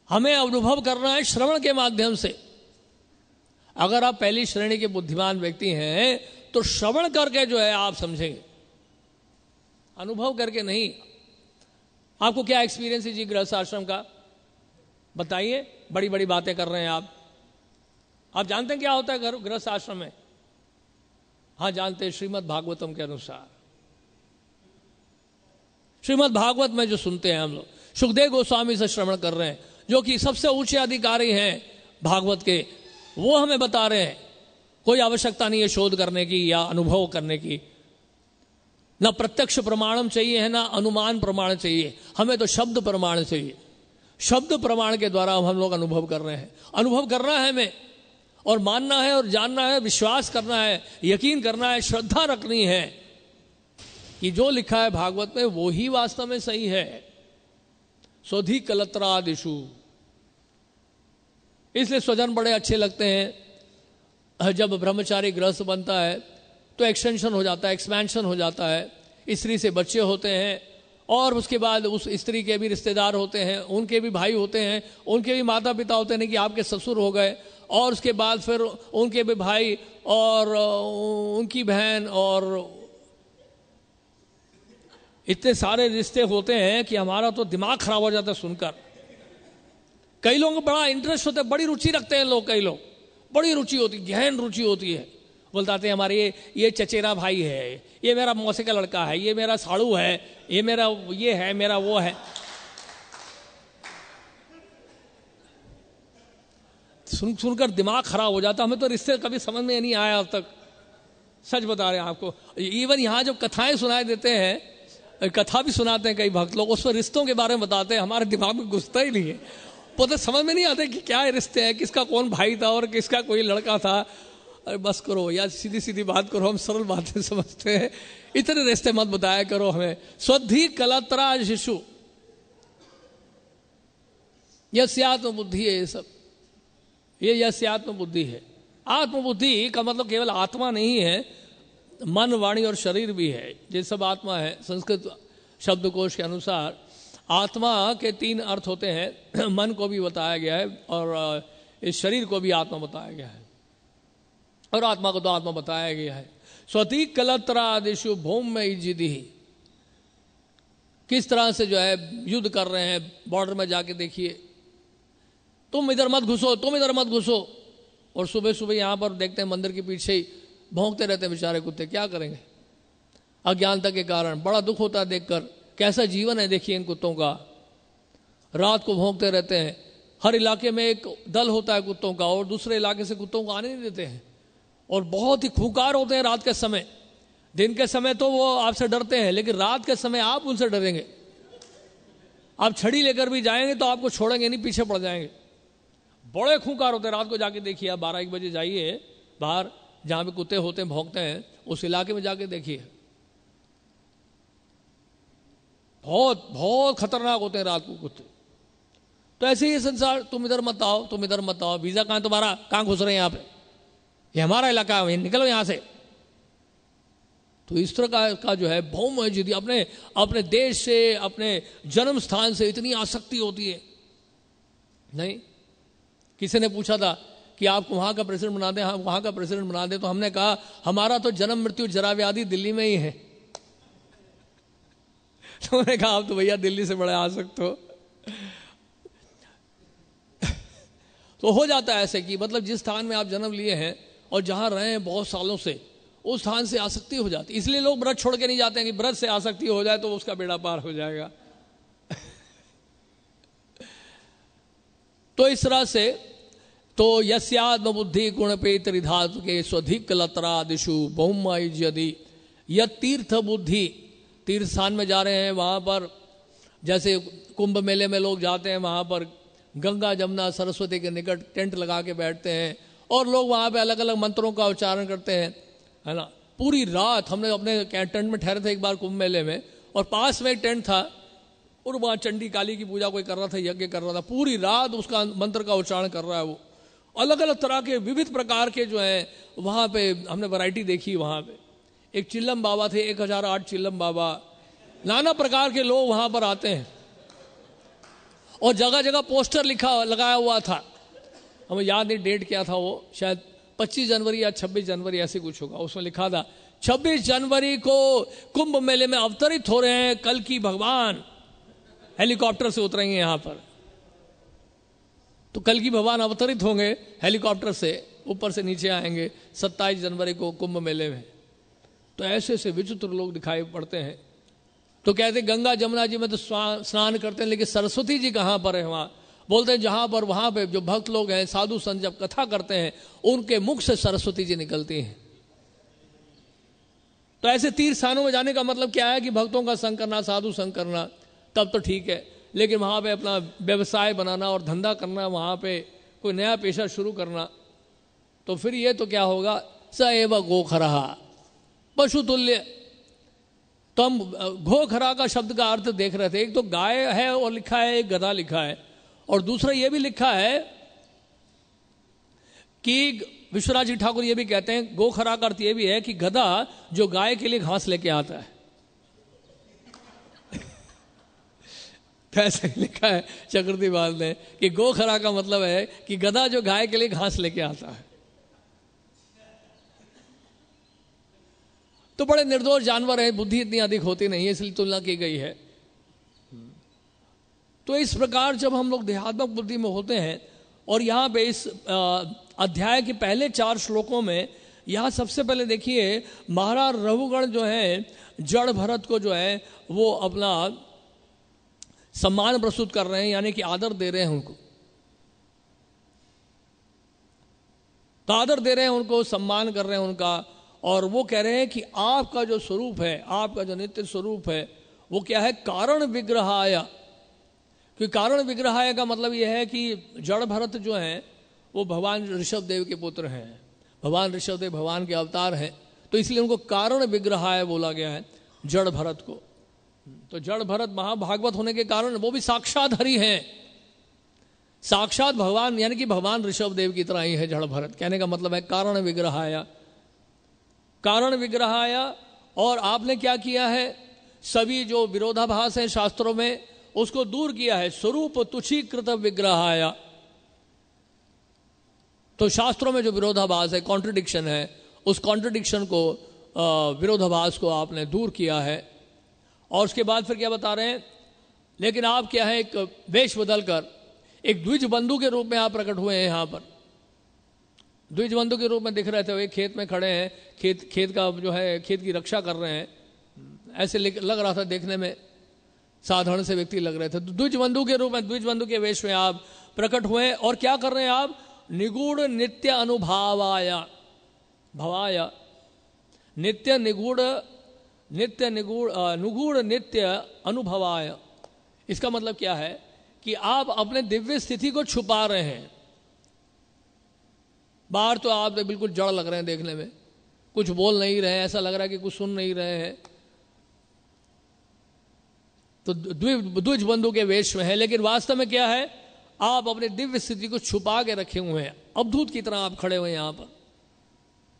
हमें अनुभव करना है श्रवण के माध्यम से। अगर आप पहली श्रेणी के बुद्धिमान व्यक्ति हैं तो श्रवण करके जो है आप समझेंगे, अनुभव करके नहीं। आपको क्या एक्सपीरियंस है जी गृहस्थ आश्रम का, बताइए। बड़ी बड़ी बातें कर रहे हैं आप जानते हैं क्या होता है गृहस्थ आश्रम में? हाँ जानते हैं, श्रीमद् भागवतम के अनुसार। श्रीमद् भागवत में जो सुनते हैं हम लोग, सुखदेव गोस्वामी से श्रवण कर रहे हैं, जो कि सबसे ऊंचे अधिकारी हैं भागवत के, वो हमें बता रहे हैं। कोई आवश्यकता नहीं है शोध करने की या अनुभव करने की, ना प्रत्यक्ष प्रमाणम चाहिए है, ना अनुमान प्रमाण चाहिए, हमें तो शब्द प्रमाण चाहिए। शब्द प्रमाण के द्वारा हम लोग अनुभव कर रहे हैं। अनुभव करना है हमें, और मानना है, और जानना है, विश्वास करना है, यकीन करना है, श्रद्धा रखनी है कि जो लिखा है भागवत में वो ही वास्तव में सही है। स्वधि कलत्रादिषु, इसलिए स्वजन बड़े अच्छे लगते हैं। जब ब्रह्मचारी गृहस्थ बनता है तो एक्सटेंशन हो जाता है, एक्सपेंशन हो जाता है, स्त्री से बच्चे होते हैं, और उसके बाद उस स्त्री के भी रिश्तेदार होते हैं, उनके भी भाई होते हैं, उनके भी माता पिता होते हैं कि आपके ससुर हो गए, और उसके बाद फिर उनके भी भाई और उनकी बहन, और इतने सारे रिश्ते होते हैं कि हमारा तो दिमाग खराब हो जाता है सुनकर। कई लोगों को बड़ा इंटरेस्ट होता है, बड़ी रुचि रखते हैं लोग, कई लोग बड़ी रुचि होती, गहन रुचि होती है। बोलते हैं हमारे ये चचेरा भाई है, ये मेरा मौसे का लड़का है, ये मेरा साड़ू है, ये मेरा ये है, मेरा वो है। सुनकर दिमाग खराब हो जाता। हमें तो रिश्ते कभी समझ में नहीं आया अब तक, सच बता रहे हैं आपको। इवन यहाँ जब कथाएं सुनाई देते हैं, कथा भी सुनाते हैं कई भक्त लोग, उसमें रिश्तों के बारे में बताते हैं, हमारे दिमाग में घुसता ही नहीं है, पता समझ में नहीं आता कि क्या रिश्ते हैं, किसका कौन भाई था और किसका कोई लड़का था। अरे बस करो यार, सीधी सीधी बात करो, हम सरल बातें समझते हैं, इतने रिश्ते मत बताया करो हमें। स्वधि कलत्रा शिशु यस्यात्म बुद्धि है, ये सब ये यस्यात्म बुद्धि है। आत्मबुद्धि का मतलब केवल आत्मा नहीं है, मन वाणी और शरीर भी है, ये सब आत्मा है। संस्कृत शब्दकोश के अनुसार आत्मा के 3 अर्थ होते हैं। मन को भी बताया गया है, और इस शरीर को भी आत्मा बताया गया है, और आत्मा को तो आत्मा बताया गया है। स्वति कलत्रादिषु भौम्य जिदि, किस तरह से जो है युद्ध कर रहे हैं। बॉर्डर में जाके देखिए, तुम इधर मत घुसो, तुम इधर मत घुसो, और सुबह सुबह यहाँ पर देखते हैं मंदिर के पीछे ही भौंकते रहते हैं बेचारे कुत्ते। क्या करेंगे अज्ञानता के कारण। बड़ा दुख होता है देखकर, कैसा जीवन है देखिए इन कुत्तों का। रात को भौंकते रहते हैं। हर इलाके में एक दल होता है कुत्तों का, और दूसरे इलाके से कुत्तों को आने नहीं देते हैं, और बहुत ही खूंखार होते हैं रात के समय। दिन के समय तो वो आपसे डरते हैं, लेकिन रात के समय आप उनसे डरेंगे। आप छड़ी लेकर भी जाएंगे तो आपको छोड़ेंगे नहीं, पीछे पड़ जाएंगे। बड़े खूंखार होते हैं। रात को जाके देखिए, आप 12-1 बजे जाइए बाहर, जहां पे कुत्ते होते हैं भौंकते हैं, उस इलाके में जाके देखिए, बहुत बहुत खतरनाक होते हैं रात को कुत्ते। तो ऐसे ही संसार, तुम इधर मत आओ, तुम इधर मत आओ, वीजा कहां तुम्हारा, कहां घुस रहे हैं यहाँ पे, ये हमारा इलाका है, निकलो यहां से। तो इस तरह का जो है भौम जिदी, अपने देश से, अपने जन्म स्थान से इतनी आसक्ति होती है। नहीं, किसी ने पूछा था कि आपको वहां का प्रेसिडेंट बना दें, हाँ वहां का प्रेसिडेंट बना दें, तो हमने कहा हमारा तो जन्म मृत्यु जरा व्याधि दिल्ली में ही है। तो उन्होंने कहा आप तो भैया दिल्ली से बड़े आसक्त हो। तो हो जाता है ऐसे कि मतलब जिस स्थान में आप जन्म लिए हैं और जहां रहे हैं बहुत सालों से, उस स्थान से आसक्ति हो जाती है। इसलिए लोग व्रत छोड़ के नहीं जाते हैं कि व्रत से आसक्ति हो जाए तो उसका बेड़ा पार हो जाएगा। तो इस तरह से तो यस्यात्म बुद्धि गुण पे त्रिधातु के स्वधिक लत्रादिशु बहुमय यदि यह तीर्थ बुद्धि, तीर्थ स्थान में जा रहे हैं वहां पर, जैसे कुंभ मेले में लोग जाते हैं, वहां पर गंगा जमुना सरस्वती के निकट टेंट लगा के बैठते हैं, और लोग वहां पे अलग अलग मंत्रों का उच्चारण करते हैं, है ना। पूरी रात हमने अपने टेंट में ठहरे थे एक बार कुंभ मेले में, और पास में एक टेंट था, और वहाँ चंडी काली की पूजा कोई कर रहा था, यज्ञ कर रहा था, पूरी रात उसका मंत्र का उच्चारण कर रहा है वो। अलग अलग तरह के विविध प्रकार के जो है वहाँ पे हमने वैरायटी देखी। वहाँ पे एक चिल्लम बाबा थे, 1008 चिल्लम बाबा, नाना प्रकार के लोग वहाँ पर आते हैं, और जगह जगह पोस्टर लगाया हुआ था, हमें याद नहीं डेट क्या था वो, शायद 25 जनवरी या 26 जनवरी ऐसे कुछ होगा। उसमें लिखा था 26 जनवरी को कुंभ मेले में अवतरित हो रहे हैं कल की भगवान, हेलीकॉप्टर से उतरेंगे यहाँ पर। तो कल की भगवान अवतरित होंगे हेलीकॉप्टर से, ऊपर से नीचे आएंगे 27 जनवरी को कुंभ मेले में। तो ऐसे ऐसे विचित्र लोग दिखाई पड़ते हैं। तो कहते गंगा जमुना जी में तो स्नान करते हैं, लेकिन सरस्वती जी कहाँ पर है वहाँ? बोलते हैं जहाँ पर, वहाँ पे जो भक्त लोग हैं, साधु संत जब कथा करते हैं, उनके मुख से सरस्वती जी निकलती हैं। तो ऐसे तीर्थ स्थानों में जाने का मतलब क्या है कि भक्तों का संग करना, साधु संग करना, तब तो ठीक है। लेकिन वहाँ पे अपना व्यवसाय बनाना और धंधा करना, वहाँ पे कोई नया पेशा शुरू करना, तो फिर ये तो क्या होगा, स एव गोखरः, पशु तुल्य। तो हम गोखरा का शब्द का अर्थ देख रहे थे, एक तो गाय है और लिखा है, एक गधा लिखा है, और दूसरा ये भी लिखा है कि विश्वनाथ जी ठाकुर ये भी कहते हैं गोखरा का अर्थ ये भी है कि गधा जो गाय के लिए घास लेके आता है। तो ऐसे लिखा है चक्रवर्ती बाल ने कि गोखरा का मतलब है कि गधा जो गाय के लिए घास लेके आता है। तो बड़े निर्दोष जानवर है, बुद्धि इतनी अधिक होती नहीं है, इसलिए तुलना की गई है। तो इस प्रकार जब हम लोग देहात्मक बुद्धि में होते हैं, और यहाँ पे इस अध्याय के पहले 4 श्लोकों में यहाँ सबसे पहले देखिए महाराज रघुगण जो है जड़ भरत को जो है वो अपना सम्मान प्रस्तुत कर रहे हैं, यानी कि आदर दे रहे हैं उनको, तो आदर दे रहे हैं उनको, सम्मान कर रहे हैं उनका, और वो कह रहे हैं कि आपका जो स्वरूप है, आपका जो नित्य स्वरूप है वो क्या है, कारण विग्रहाय। क्योंकि कारण विग्रहाय का मतलब यह है कि जड़ भरत जो हैं वो भगवान ऋषभ देव के पुत्र हैं, भगवान ऋषभ देव भगवान के अवतार हैं, तो इसलिए उनको कारण विग्रहाय बोला गया है जड़ भरत को। तो जड़ भरत महाभागवत होने के कारण वो भी साक्षात हरि हैं, साक्षात भगवान, यानी कि भगवान ऋषभ देव की तरह ही है जड़ भरत। कहने का मतलब है कारण विग्रहाय, कारण विग्रहाय। और आपने क्या किया है, सभी जो विरोधाभास है शास्त्रों में उसको दूर किया है, स्वरूप तुच्छीकृत विग्रहाय। तो शास्त्रों में जो विरोधाभास है, कॉन्ट्रडिक्शन है, उस कॉन्ट्रडिक्शन को, विरोधाभास को आपने दूर किया है। और उसके बाद फिर क्या बता रहे हैं, लेकिन आप क्या है, एक वेश बदलकर एक द्विज बंधु के रूप में आप प्रकट हुए हैं। यहाँ पर द्विज बंधु के रूप में दिख रहे थे, वे खेत में खड़े हैं, खेत का जो है खेत की रक्षा कर रहे हैं, ऐसे लग रहा था देखने में, साधारण से व्यक्ति लग रहे थे। तो द्विज बंधु के रूप में, द्विज बंधु के वेश में आप प्रकट हुए, और क्या कर रहे हैं आप, निगूढ़ नित्य अनुभावाय भवाय, नित्य निगूढ़ निगूढ़ नित्य अनुभवाय। इसका मतलब क्या है कि आप अपने दिव्य स्थिति को छुपा रहे हैं। बाहर तो आप बिल्कुल जड़ लग रहे हैं देखने में, कुछ बोल नहीं रहे हैं, ऐसा लग रहा है कि कुछ सुन नहीं रहे हैं, तो द्विज बंधु के वेश में है, लेकिन वास्तव में क्या है, आप अपने दिव्य स्थिति को छुपा के रखे हुए हैं, अवधूत की तरह आप खड़े हुए हैं यहाँ पर।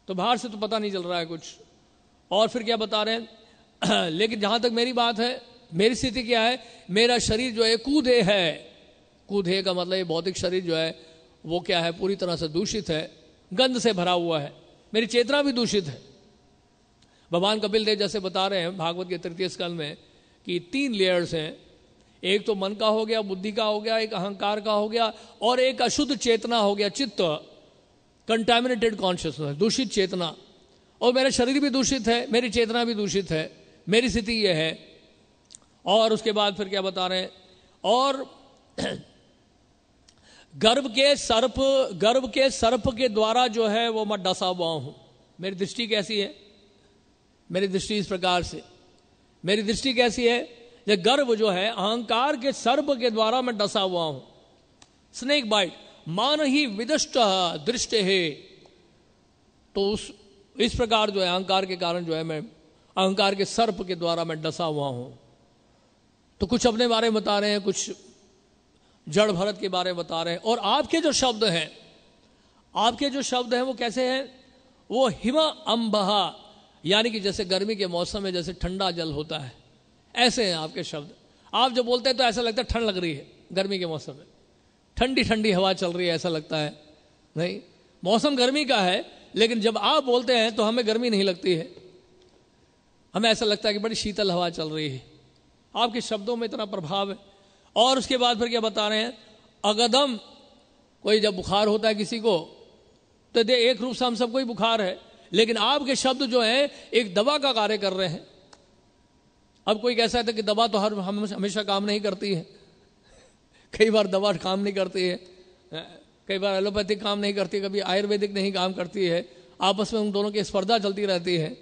तो बाहर से तो पता नहीं चल रहा है कुछ। और फिर क्या बता रहे हैं, लेकिन जहां तक मेरी बात है, मेरी स्थिति क्या है, मेरा शरीर जो है कूदे है, कूदे का मतलब ये भौतिक शरीर जो है वो क्या है, पूरी तरह से दूषित है, गंध से भरा हुआ है, मेरी चेतना भी दूषित है। भगवान कपिल देव जैसे बता रहे हैं भागवत के 3य स्कंद में कि 3 लेयर्स हैं, एक तो मन का हो गया, बुद्धि का हो गया, एक अहंकार का हो गया, और एक अशुद्ध चेतना हो गया, चित्त, कंटामिनेटेड कॉन्शियसनेस, दूषित चेतना। और मेरा शरीर भी दूषित है, मेरी चेतना भी दूषित है, मेरी स्थिति यह है। और उसके बाद फिर क्या बता रहे हैं, और गर्भ के सर्प के द्वारा जो है वो मैं डसा हुआ हूं। मेरी दृष्टि कैसी है, मेरी दृष्टि इस प्रकार से, मेरी दृष्टि कैसी है, ये गर्भ जो है अहंकार के सर्प के द्वारा मैं डसा हुआ हूं। स्नेक बाइट, मान ही विदष्ट दृष्टि है। तो इस प्रकार जो है अहंकार के कारण जो है मैं अहंकार के सर्प के द्वारा मैं डसा हुआ हूं। तो कुछ अपने बारे में बता रहे हैं, कुछ जड़ भरत के बारे में बता रहे हैं। और आपके जो शब्द हैं, आपके जो शब्द हैं वो कैसे हैं, वो हिम अंबहा, यानी कि जैसे गर्मी के मौसम में जैसे ठंडा जल होता है, ऐसे हैं आपके शब्द। आप जब बोलते हैं तो ऐसा लगता है ठंड लग रही है, गर्मी के मौसम में ठंडी ठंडी हवा चल रही है, ऐसा लगता है। नहीं, मौसम गर्मी का है, लेकिन जब आप बोलते हैं तो हमें गर्मी नहीं लगती है, हमें ऐसा लगता है कि बड़ी शीतल हवा चल रही है। आपके शब्दों में इतना प्रभाव है। और उसके बाद फिर क्या बता रहे हैं, अगदम, कोई जब बुखार होता है किसी को तो एक रूप से हम सबको ही बुखार है, लेकिन आपके शब्द जो है एक दवा का कार्य कर रहे हैं। अब कोई कैसा है कि दवा तो हमेशा काम नहीं करती है, कई बार दवा काम नहीं करती है, कई बार एलोपैथिक काम नहीं करती, कभी आयुर्वेदिक नहीं काम करती है, आपस में उन दोनों की स्पर्धा चलती रहती है,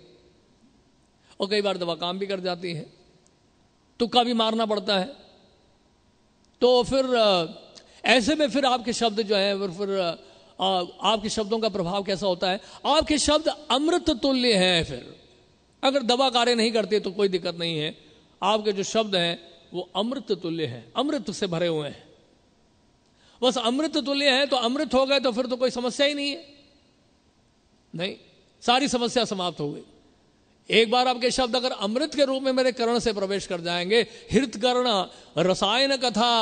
और कई बार दवा काम भी कर जाती है, तुक्का भी मारना पड़ता है। तो फिर ऐसे में फिर आपके शब्द जो है फिर आपके शब्दों का प्रभाव कैसा होता है? आपके शब्द अमृत तुल्य हैं। फिर अगर दवा कार्य नहीं करती तो कोई दिक्कत नहीं है, आपके जो शब्द हैं वो अमृत तुल्य हैं, अमृत से भरे हुए हैं। बस अमृत तुल्य हैं तो अमृत हो गए तो फिर तो कोई समस्या ही नहीं है, नहीं, सारी समस्या समाप्त हो गई। एक बार आपके शब्द अगर अमृत के रूप में मेरे कर्ण से प्रवेश कर जाएंगे, हृत कर्ण रसायन कथा,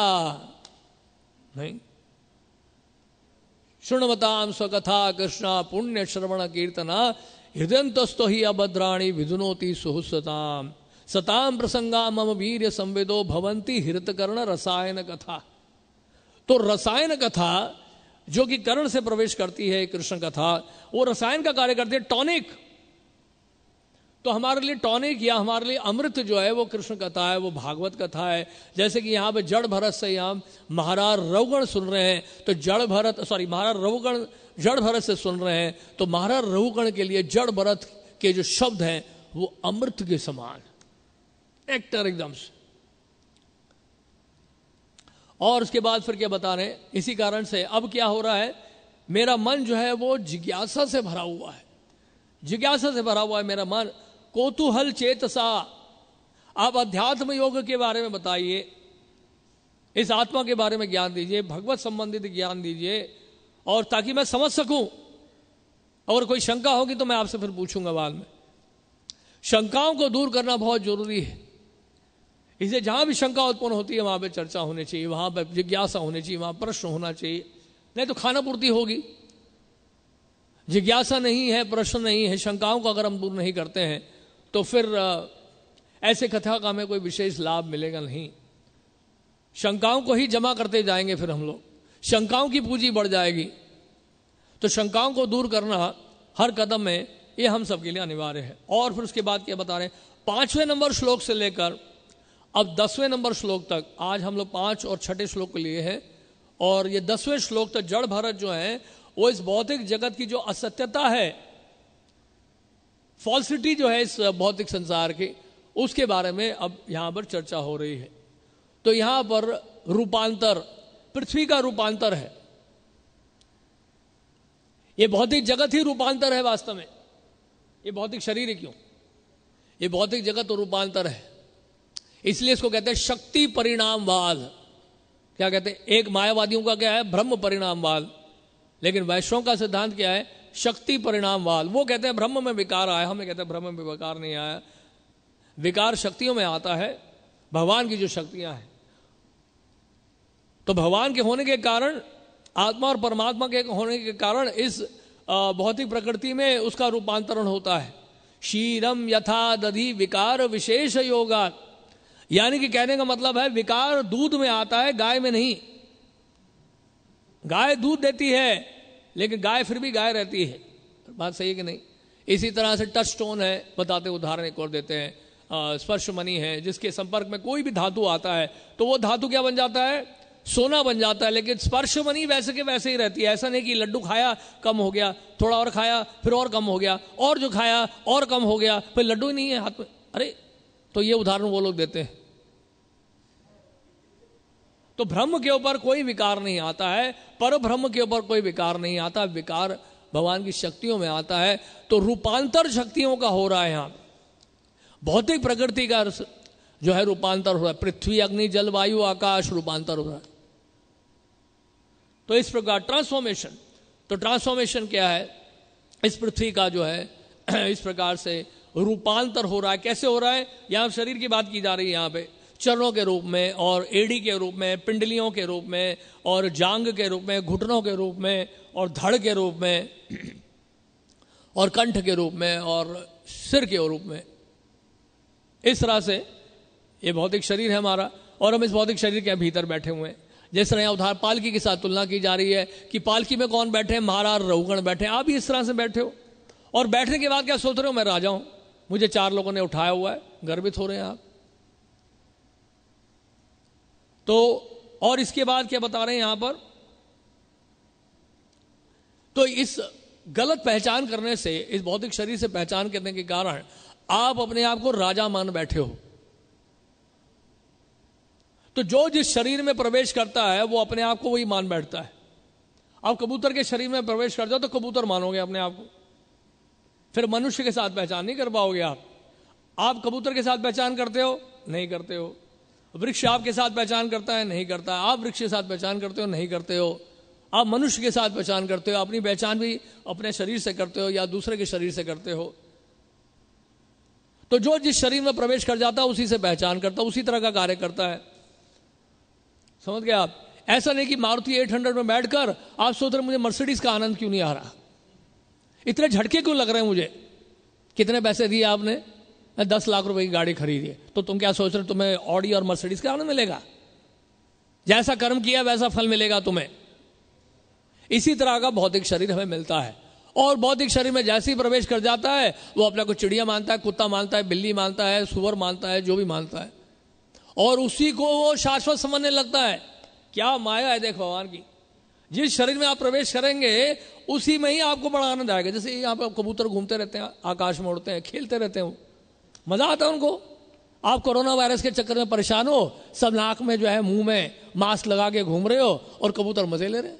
नहीं, शृण्वताम स्वकथा कृष्णा पुण्य श्रवण कीर्तना हृदयंतस्तो ही अभद्राणी विधुनोति सुहुसताम सताम प्रसंगा मम वीर्य संवेदो भवंती हृतकर्ण रसायन कथा। तो रसायन कथा जो कि कर्ण से प्रवेश करती है, कृष्ण कथा, वो रसायन का कार्य करती है, टॉनिक। तो हमारे लिए टॉनिक या हमारे लिए अमृत जो है वो कृष्ण कथा है, वो भागवत कथा है। जैसे कि यहाँ पे जड़ भरत से यहाँ महाराज रघुगण सुन रहे हैं, तो महाराज रघुगण जड़ भरत से सुन रहे हैं, तो महाराज रघुगण के लिए जड़ भरत के जो शब्द हैं वो अमृत के समान, एक्टर एकदम से। और उसके बाद फिर क्या बता रहे हैं, इसी कारण से अब क्या हो रहा है, मेरा मन जो है वो जिज्ञासा से भरा हुआ है, जिज्ञासा से भरा हुआ है मेरा मन, कौतूहल चेतसा। आप अध्यात्म योग के बारे में बताइए, इस आत्मा के बारे में ज्ञान दीजिए, भगवत संबंधित ज्ञान दीजिए, और ताकि मैं समझ सकूं। अगर कोई शंका होगी तो मैं आपसे फिर पूछूंगा बाद में। शंकाओं को दूर करना बहुत जरूरी है, इसलिए जहां भी शंका उत्पन्न होती है वहां पे चर्चा होनी चाहिए, वहां पे जिज्ञासा होनी चाहिए, वहां प्रश्न होना चाहिए, नहीं तो खाना पूर्ति होगी। जिज्ञासा नहीं है, प्रश्न नहीं है, शंकाओं को अगर हम दूर नहीं करते हैं तो फिर ऐसे कथा का हमें कोई विशेष लाभ मिलेगा नहीं। शंकाओं को ही जमा करते जाएंगे, फिर हम लोग शंकाओं की पूंजी बढ़ जाएगी। तो शंकाओं को दूर करना हर कदम में ये हम सबके लिए अनिवार्य है। और फिर उसके बाद क्या बता रहे हैं, 5वें नंबर श्लोक से लेकर अब 10वें नंबर श्लोक तक, आज हम लोग 5 और 6 श्लोक के लिए हैं, और ये 10वें श्लोक तक जड़ भरत जो है वो इस भौतिक जगत की जो असत्यता है, फॉल्सिटी जो है इस भौतिक संसार की, उसके बारे में अब यहां पर चर्चा हो रही है। तो यहां पर रूपांतर, पृथ्वी का रूपांतर है, ये भौतिक जगत ही रूपांतर है वास्तव में। ये भौतिक शरीर है, क्यों, ये भौतिक जगत तो रूपांतर है, इसलिए इसको कहते हैं शक्ति परिणामवाद। क्या कहते हैं, एक मायावादियों का क्या है, ब्रह्म परिणामवाद, लेकिन वैष्णव का सिद्धांत क्या है, शक्ति परिणामवाद। वो कहते हैं ब्रह्म में विकार आया, हमें कहते हैं ब्रह्म में विकार नहीं आया, विकार शक्तियों में आता है, भगवान की जो शक्तियां हैं। तो भगवान के होने के कारण, आत्मा और परमात्मा के होने के कारण इस भौतिक प्रकृति में उसका रूपांतरण होता है। क्षीरम यथा दधि विकार विशेष योगा, यानी कि कहने का मतलब है विकार दूध में आता है, गाय में नहीं। गाय दूध देती है लेकिन गाय फिर भी गाय रहती है, बात सही है कि नहीं। इसी तरह से टच स्टोन है, बताते उदाहरण एक और देते हैं, स्पर्श मणि है, जिसके संपर्क में कोई भी धातु आता है तो वो धातु क्या बन जाता है, सोना बन जाता है। लेकिन स्पर्श मणि वैसे के वैसे ही रहती है, ऐसा नहीं कि लड्डू खाया कम हो गया, थोड़ा और खाया फिर और कम हो गया, और जो खाया और कम हो गया, फिर लड्डू ही नहीं है हाथ में। अरे तो ये उदाहरण वो लोग देते हैं। तो ब्रह्म के ऊपर कोई विकार नहीं आता है, पर ब्रह्म के ऊपर कोई विकार नहीं आता, विकार भगवान की शक्तियों में आता है। तो रूपांतर शक्तियों का हो रहा है यहां, भौतिक प्रकृति का जो है रूपांतर हो रहा है, पृथ्वी अग्नि जल वायु आकाश रूपांतर हो रहा है। तो इस प्रकार ट्रांसफॉर्मेशन, तो ट्रांसफॉर्मेशन क्या है, इस पृथ्वी का जो है इस प्रकार से रूपांतर हो रहा है। कैसे हो रहा है, यहां शरीर की बात की जा रही है, यहां पे चरणों के रूप में और एड़ी के रूप में, पिंडलियों के रूप में और जांग के रूप में, घुटनों के रूप में और धड़ के रूप में और कंठ के रूप में और सिर के रूप में। इस तरह से ये भौतिक शरीर है हमारा, और हम इस भौतिक शरीर के भीतर बैठे हुए हैं। जिस तरह उदाहरण पालकी के साथ तुलना की जा रही है कि पालकी में कौन बैठे हैं, महाराज रघुगण बैठे हैं। आप भी इस तरह से बैठे हो, और बैठने के बाद क्या सोच रहे हो, मैं राजा हूं, मुझे 4 लोगों ने उठाया हुआ है, गर्वित हो रहे हैं आप। तो और इसके बाद क्या बता रहे हैं यहां पर, तो इस गलत पहचान करने से, इस भौतिक शरीर से पहचान करने के कारण आप अपने आप को राजा मान बैठे हो। तो जो जिस शरीर में प्रवेश करता है वो अपने आप को वही मान बैठता है। आप कबूतर के शरीर में प्रवेश कर जाओ तो कबूतर मानोगे अपने आप को, फिर मनुष्य के साथ पहचान नहीं कर पाओगे आप कबूतर के साथ पहचान करते हो? नहीं करते हो। वृक्ष आपके साथ पहचान करता है? नहीं करता। आप वृक्ष के साथ पहचान करते हो? नहीं करते हो। आप मनुष्य के साथ पहचान करते हो? अपनी पहचान भी अपने शरीर से करते हो या दूसरे के शरीर से करते हो? तो जो जिस शरीर में प्रवेश कर जाता है उसी से पहचान करता है, उसी तरह का कार्य करता है। समझ गए आप? ऐसा नहीं कि मारुति 800 में बैठकर आप सोच रहे मुझे मर्सिडीज का आनंद क्यों नहीं आ रहा, इतने झटके क्यों लग रहे हैं मुझे, कितने पैसे दिए आपने, 10 लाख रुपए की गाड़ी खरीदी है, तो तुम क्या सोच रहे तुम्हें ऑडी और मर्सिडीज का आनंद मिलेगा? जैसा कर्म किया वैसा फल मिलेगा तुम्हें। इसी तरह का भौतिक शरीर हमें मिलता है, और भौतिक शरीर में जैसे ही प्रवेश कर जाता है वो अपने को चिड़िया मानता है, कुत्ता मानता है, बिल्ली मानता है, सुअर मानता है, जो भी मानता है, और उसी को वो शाश्वत समझने लगता है। क्या माया है देख भगवान की। जिस शरीर में आप प्रवेश करेंगे उसी में ही आपको बड़ा आनंद आएगा। जैसे यहाँ पे कबूतर घूमते रहते हैं, आकाश में उड़ते हैं, खेलते रहते हैं, मजा आता है उनको। आप कोरोना वायरस के चक्कर में परेशान हो, सब नाक में जो है मुंह में मास्क लगा के घूम रहे हो और कबूतर मजे ले रहे हैं,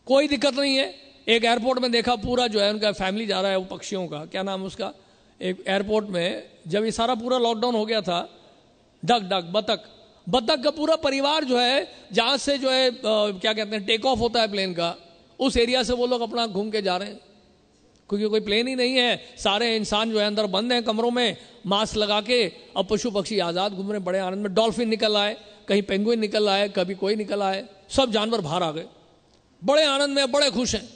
कोई दिक्कत नहीं है। एक एयरपोर्ट में देखा, पूरा जो है उनका फैमिली जा रहा है, वो पक्षियों का क्या नाम उसका, एक एयरपोर्ट में जब ये सारा पूरा लॉकडाउन हो गया था, बतख का पूरा परिवार जो है, जहां से जो है क्या कहते हैं टेक ऑफ होता है प्लेन का, उस एरिया से वो लोग अपना घूम के जा रहे हैं, क्योंकि कोई प्लेन ही नहीं है। सारे इंसान जो है अंदर बंद हैं कमरों में मास्क लगा के, अब पशु पक्षी आजाद घूम रहे हैं बड़े आनंद में। डॉल्फिन निकल आए, कहीं पेंगुइन निकल आए, कभी कोई निकल आए, सब जानवर बाहर आ गए, बड़े आनंद में, बड़े खुश हैं।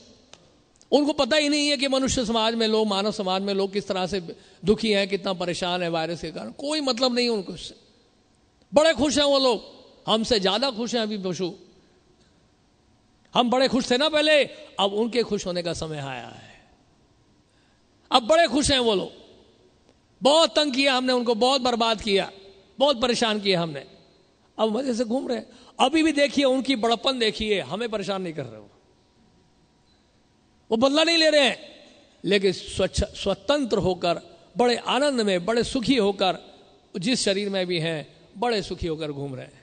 उनको पता ही नहीं है कि मनुष्य समाज में लोग, मानव समाज में लोग किस तरह से दुखी हैं, कितना परेशान है वायरस के कारण, कोई मतलब नहीं है उनको इससे। बड़े खुश हैं वो लोग, हमसे ज्यादा खुश हैं अभी पशु। हम बड़े खुश थे ना पहले, अब उनके खुश होने का समय आया है। अब बड़े खुश हैं वो लोग। बहुत तंग किया हमने उनको, बहुत बर्बाद किया, बहुत परेशान किया हमने, अब मजे से घूम रहे हैं। अभी भी देखिए उनकी बड़प्पन देखिए, हमें परेशान नहीं कर रहे वो बदला नहीं ले रहे हैं, लेकिन स्वतंत्र होकर, बड़े आनंद में, बड़े सुखी होकर, जिस शरीर में भी हैं बड़े सुखी होकर घूम रहे हैं।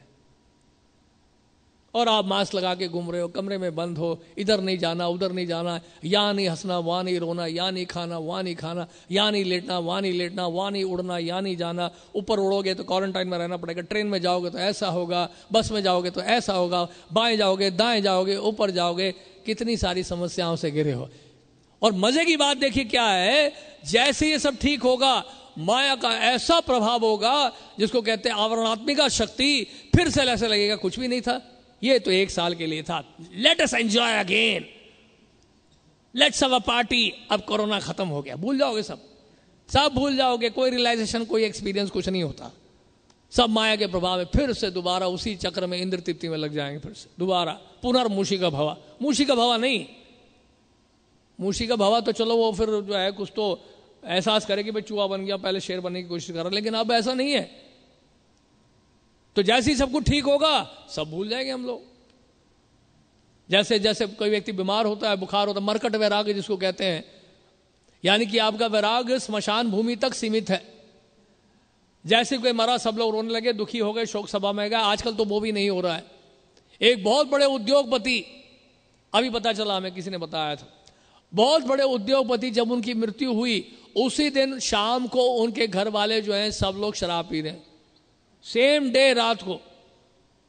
और आप मास्क लगा के घूम रहे हो, कमरे में बंद हो, इधर नहीं जाना, उधर नहीं जाना, यहाँ नहीं हंसना, वहां नहीं रोना, यहाँ नहीं खाना, वहां नहीं खाना, यहाँ नहीं लेटना, वहां नहीं लेटना, वहां नहीं उड़ना, यहाँ नहीं जाना। ऊपर उड़ोगे तो क्वारंटाइन में रहना पड़ेगा, ट्रेन में जाओगे तो ऐसा होगा, बस में जाओगे तो ऐसा होगा, बाएं जाओगे, दाएं जाओगे, ऊपर जाओगे, कितनी सारी समस्याओं से घिरे हो। और मजे की बात देखिए क्या है, जैसे ये सब ठीक होगा, माया का ऐसा प्रभाव होगा जिसको कहते हैं आवरणात्मिका शक्ति, फिर से ऐसा लगेगा कुछ भी नहीं था, ये तो 1 साल के लिए था, let us enjoy again, let's have a party. अब कोरोना खत्म हो गया, भूल जाओगे, सब भूल जाओगे, कोई रियलाइजेशन, कोई एक्सपीरियंस, कुछ नहीं होता, सब माया के प्रभाव में फिर से दोबारा उसी चक्र में, इंद्र तृप्ति में लग जाएंगे, फिर से दोबारा पुनर्मूषिका भवा। मूषिका भवा नहीं, मूषिका भवा तो चलो वो फिर जो है कुछ तो एहसास करे कि भाई चूहा बन गया, पहले शेर बनने की कोशिश कर रहा, लेकिन अब ऐसा नहीं है। तो जैसे ही सब कुछ ठीक होगा सब भूल जाएंगे हम लोग। जैसे जैसे कोई व्यक्ति बीमार होता है, बुखार होता है, मरकट वैराग्य जिसको कहते हैं, यानी कि आपका वैराग्य स्मशान भूमि तक सीमित है। जैसे कोई मरा सब लोग रोने लगे, दुखी हो गए, शोक सभा में गए। आजकल तो वो भी नहीं हो रहा है। एक बहुत बड़े उद्योगपति, अभी पता चला हमें, किसी ने बताया था, बहुत बड़े उद्योगपति, जब उनकी मृत्यु हुई उसी दिन शाम को उनके घर वाले जो हैं सब लोग शराब पी रहे हैं, सेम डे रात को।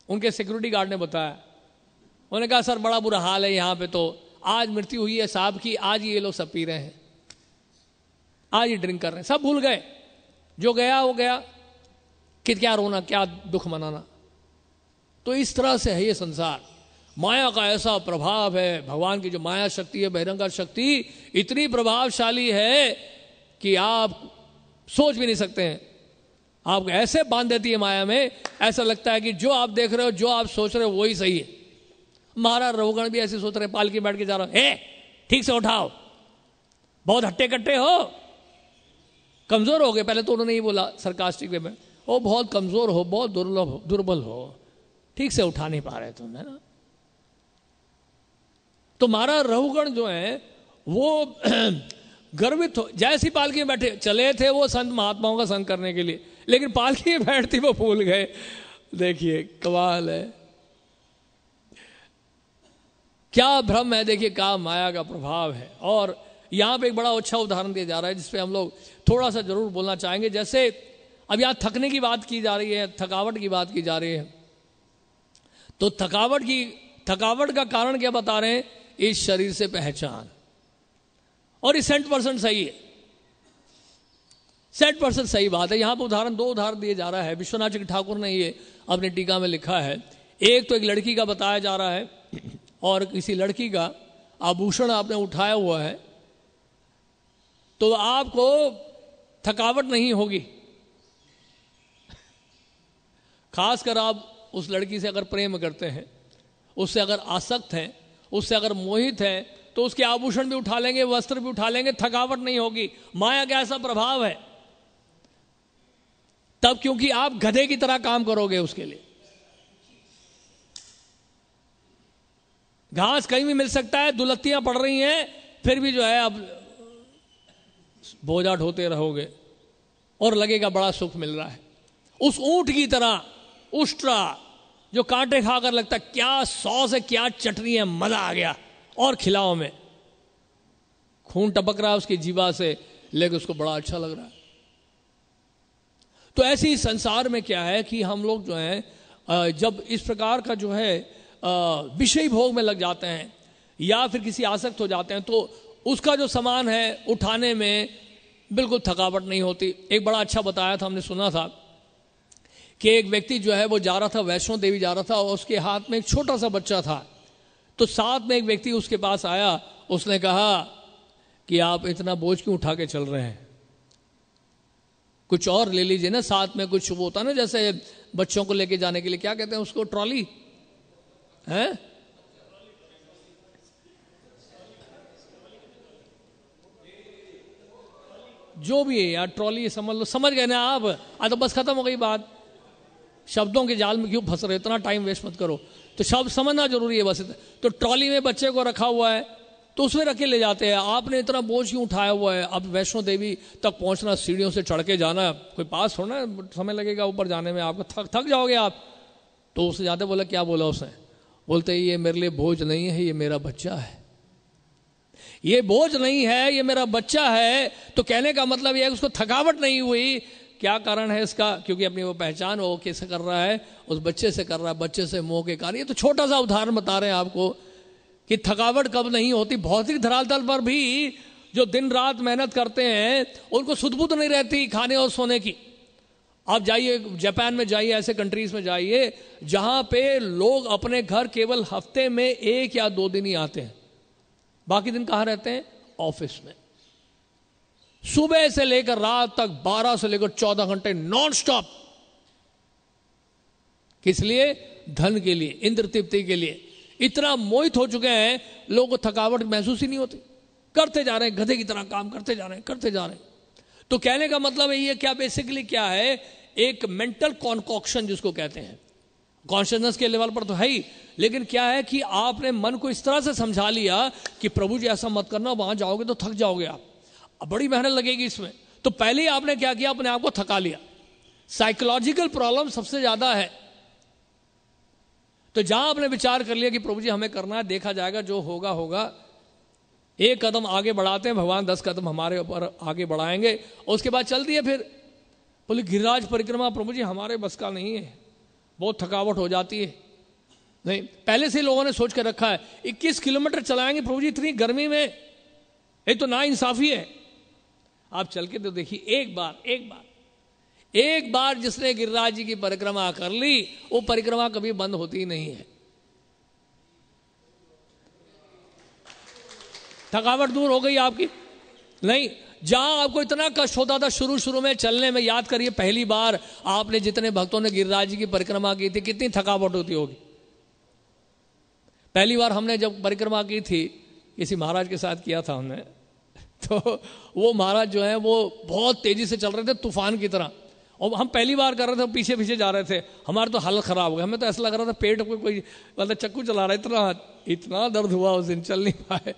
उनके सिक्योरिटी गार्ड ने बताया, उन्होंने कहा सर बड़ा बुरा हाल है यहाँ पे, तो आज मृत्यु हुई है साहब की, आज ये लोग सब पी रहे हैं, आज ये ड्रिंक कर रहे हैं, सब भूल गए, जो गया वो गया, कि क्या रोना, क्या दुख मनाना। तो इस तरह से है ये संसार। माया का ऐसा प्रभाव है, भगवान की जो माया शक्ति है, बहिरंगा शक्ति इतनी प्रभावशाली है कि आप सोच भी नहीं सकते हैं। आपको ऐसे बांध देती है माया में, ऐसा लगता है कि जो आप देख रहे हो, जो आप सोच रहे हो वही सही है। महाराज रघुगण भी ऐसे सोच रहे, पालकी बैठ के जा रहा है, ठीक से उठाओ, बहुत हट्टे कट्टे हो, कमजोर हो गए। पहले तो उन्होंने ही बोला सरकास्टिक वे में, ओ बहुत कमजोर हो, बहुत दुर्बल हो, ठीक से उठा नहीं पा रहे तुम, है ना। तो महाराज रघुगण जो है वो गर्वित हो, जैसी पालकी में बैठे, चले थे वो संत महात्माओं का संग करने के लिए, लेकिन पालकी में बैठती वो भूल गए। देखिए कमाल है, क्या भ्रम है, देखिए क्या माया का प्रभाव है। और यहाँ पे एक बड़ा अच्छा उदाहरण दिया जा रहा है जिसपे हम लोग थोड़ा सा जरूर बोलना चाहेंगे। जैसे अब यहाँ थकने की बात की जा रही है, थकावट की बात की जा रही है, तो थकावट का कारण क्या बता रहे हैं? इस शरीर से पहचान। और ये 100% सही है, 100% सही बात है। यहाँ पर उदाहरण, 2 उदाहरण दिए जा रहा है। विश्वनाथ जी ठाकुर ने ये अपनी टीका में लिखा है। एक तो एक लड़की का बताया जा रहा है, और किसी लड़की का आभूषण आपने उठाया हुआ है तो आपको थकावट नहीं होगी। खासकर आप उस लड़की से अगर प्रेम करते हैं, उससे अगर आसक्त हैं, उससे अगर मोहित हैं, तो उसके आभूषण भी उठा लेंगे, वस्त्र भी उठा लेंगे, थकावट नहीं होगी। माया का ऐसा प्रभाव है तब, क्योंकि आप गधे की तरह काम करोगे उसके लिए। घास कहीं भी मिल सकता है, दुलत्तियां पड़ रही हैं, फिर भी जो है अब बोझा ढोते रहोगे और लगेगा बड़ा सुख मिल रहा है। उस ऊंट की तरह उष्ट्रा जो कांटे खाकर लगता है क्या सॉस है, क्या चटनी है, मजा आ गया, और खिलाओ में खून टपक रहा है उसकी जीवा से, लेकिन उसको बड़ा अच्छा लग रहा है। तो ऐसे ही संसार में क्या है कि हम लोग जो है जब इस प्रकार का जो है विषय भोग में लग जाते हैं या फिर किसी आसक्त हो जाते हैं, तो उसका जो सामान है उठाने में बिल्कुल थकावट नहीं होती। एक बड़ा अच्छा बताया था, हमने सुना था कि एक व्यक्ति जो है वो जा रहा था, वैष्णो देवी जा रहा था, और उसके हाथ में एक छोटा सा बच्चा था। तो साथ में एक व्यक्ति उसके पास आया, उसने कहा कि आप इतना बोझ क्यों उठा के चल रहे हैं, कुछ और ले लीजिए ना, साथ में कुछ वो होता ना जैसे बच्चों को लेके जाने के लिए क्या कहते हैं उसको, ट्रॉली है, जो भी है यार, ट्रॉली समझ लो, समझ गए ना आप। तो बस खत्म हो गई बात, शब्दों के जाल में क्यों फंस रहे, इतना टाइम वेस्ट मत करो। तो शब्द समझना जरूरी है बस। तो ट्रॉली में बच्चे को रखा हुआ है, तो उसमें रख के ले जाते हैं। आपने इतना बोझ क्यों उठाया हुआ है? अब वैष्णो देवी तक पहुंचना, सीढ़ियों से चढ़ के जाना, कोई पास थोड़ा समय लगेगा ऊपर जाने में, आपको थक जाओगे आप। तो उससे ज्यादा बोला, क्या बोला उसने? बोलते ये मेरे लिए बोझ नहीं है, ये मेरा बच्चा है। ये बोझ नहीं है, ये मेरा बच्चा है। तो कहने का मतलब यह है उसको थकावट नहीं हुई। क्या कारण है इसका? क्योंकि अपनी वो पहचान वो कैसे कर रहा है, उस बच्चे से कर रहा है, बच्चे से मोह के कारण। ये तो छोटा सा उदाहरण बता रहे हैं आपको कि थकावट कब नहीं होती। भौतिक धरातल पर भी जो दिन रात मेहनत करते हैं उनको सुध-बुध नहीं रहती खाने और सोने की। आप जाइए जापान में, जाइए ऐसे कंट्रीज में जाइए जहां पे लोग अपने घर केवल हफ्ते में 1 या 2 दिन ही आते हैं, बाकी दिन कहां रहते हैं? ऑफिस में। सुबह से लेकर रात तक 12 से लेकर 14 घंटे नॉन स्टॉप। किस लिए? धन के लिए, इंद्र तृप्ति के लिए। इतना मोहित हो चुके हैं, लोगों को थकावट महसूस ही नहीं होती, करते जा रहे हैं, गधे की तरह काम करते जा रहे हैं, करते जा रहे हैं। तो कहने का मतलब ये क्या, बेसिकली क्या है, एक मेंटल कॉन्कॉक्शन जिसको कहते हैं। कॉन्शियसनेस के लेवल पर तो है ही, लेकिन क्या है कि आपने मन को इस तरह से समझा लिया कि प्रभु जी ऐसा मत करना, वहां जाओगे तो थक जाओगे आप, अब बड़ी मेहनत लगेगी इसमें। तो पहले ही आपने क्या किया, अपने आप को थका लिया। साइकोलॉजिकल प्रॉब्लम सबसे ज्यादा है। तो जहां आपने विचार कर लिया कि प्रभु जी हमें करना है, देखा जाएगा, जो होगा होगा, 1 कदम आगे बढ़ाते हैं, भगवान 10 कदम हमारे ऊपर आगे बढ़ाएंगे, और उसके बाद चल दिए। फिर बोले गिरिराज परिक्रमा प्रभु जी हमारे बस का नहीं है, बहुत थकावट हो जाती है। नहीं, पहले से लोगों ने सोच कर रखा है 21 किलोमीटर चलाएंगे प्रभु जी इतनी गर्मी में, ये तो ना इंसाफी है। आप चल के तो देखिए, एक बार जिसने गिरिराज जी की परिक्रमा कर ली, वो परिक्रमा कभी बंद होती नहीं है। थकावट दूर हो गई आपकी? नहीं। जहां आपको इतना कष्ट होता था शुरू में चलने में, याद करिए पहली बार आपने जितने भक्तों ने गिरिराज जी की परिक्रमा की थी, कितनी थकावट होती होगी। पहली बार हमने जब परिक्रमा की थी, किसी महाराज के साथ किया था हमने, तो वो महाराज जो है वो बहुत तेजी से चल रहे थे, तूफान की तरह, और हम पहली बार कर रहे थे, पीछे पीछे जा रहे थे। हमारा तो हालत खराब हो गया, हमें तो ऐसा लग रहा था पेट को कोई मतलब चक्कू चला रहा है, इतना दर्द हुआ उस दिन, चल नहीं पाए।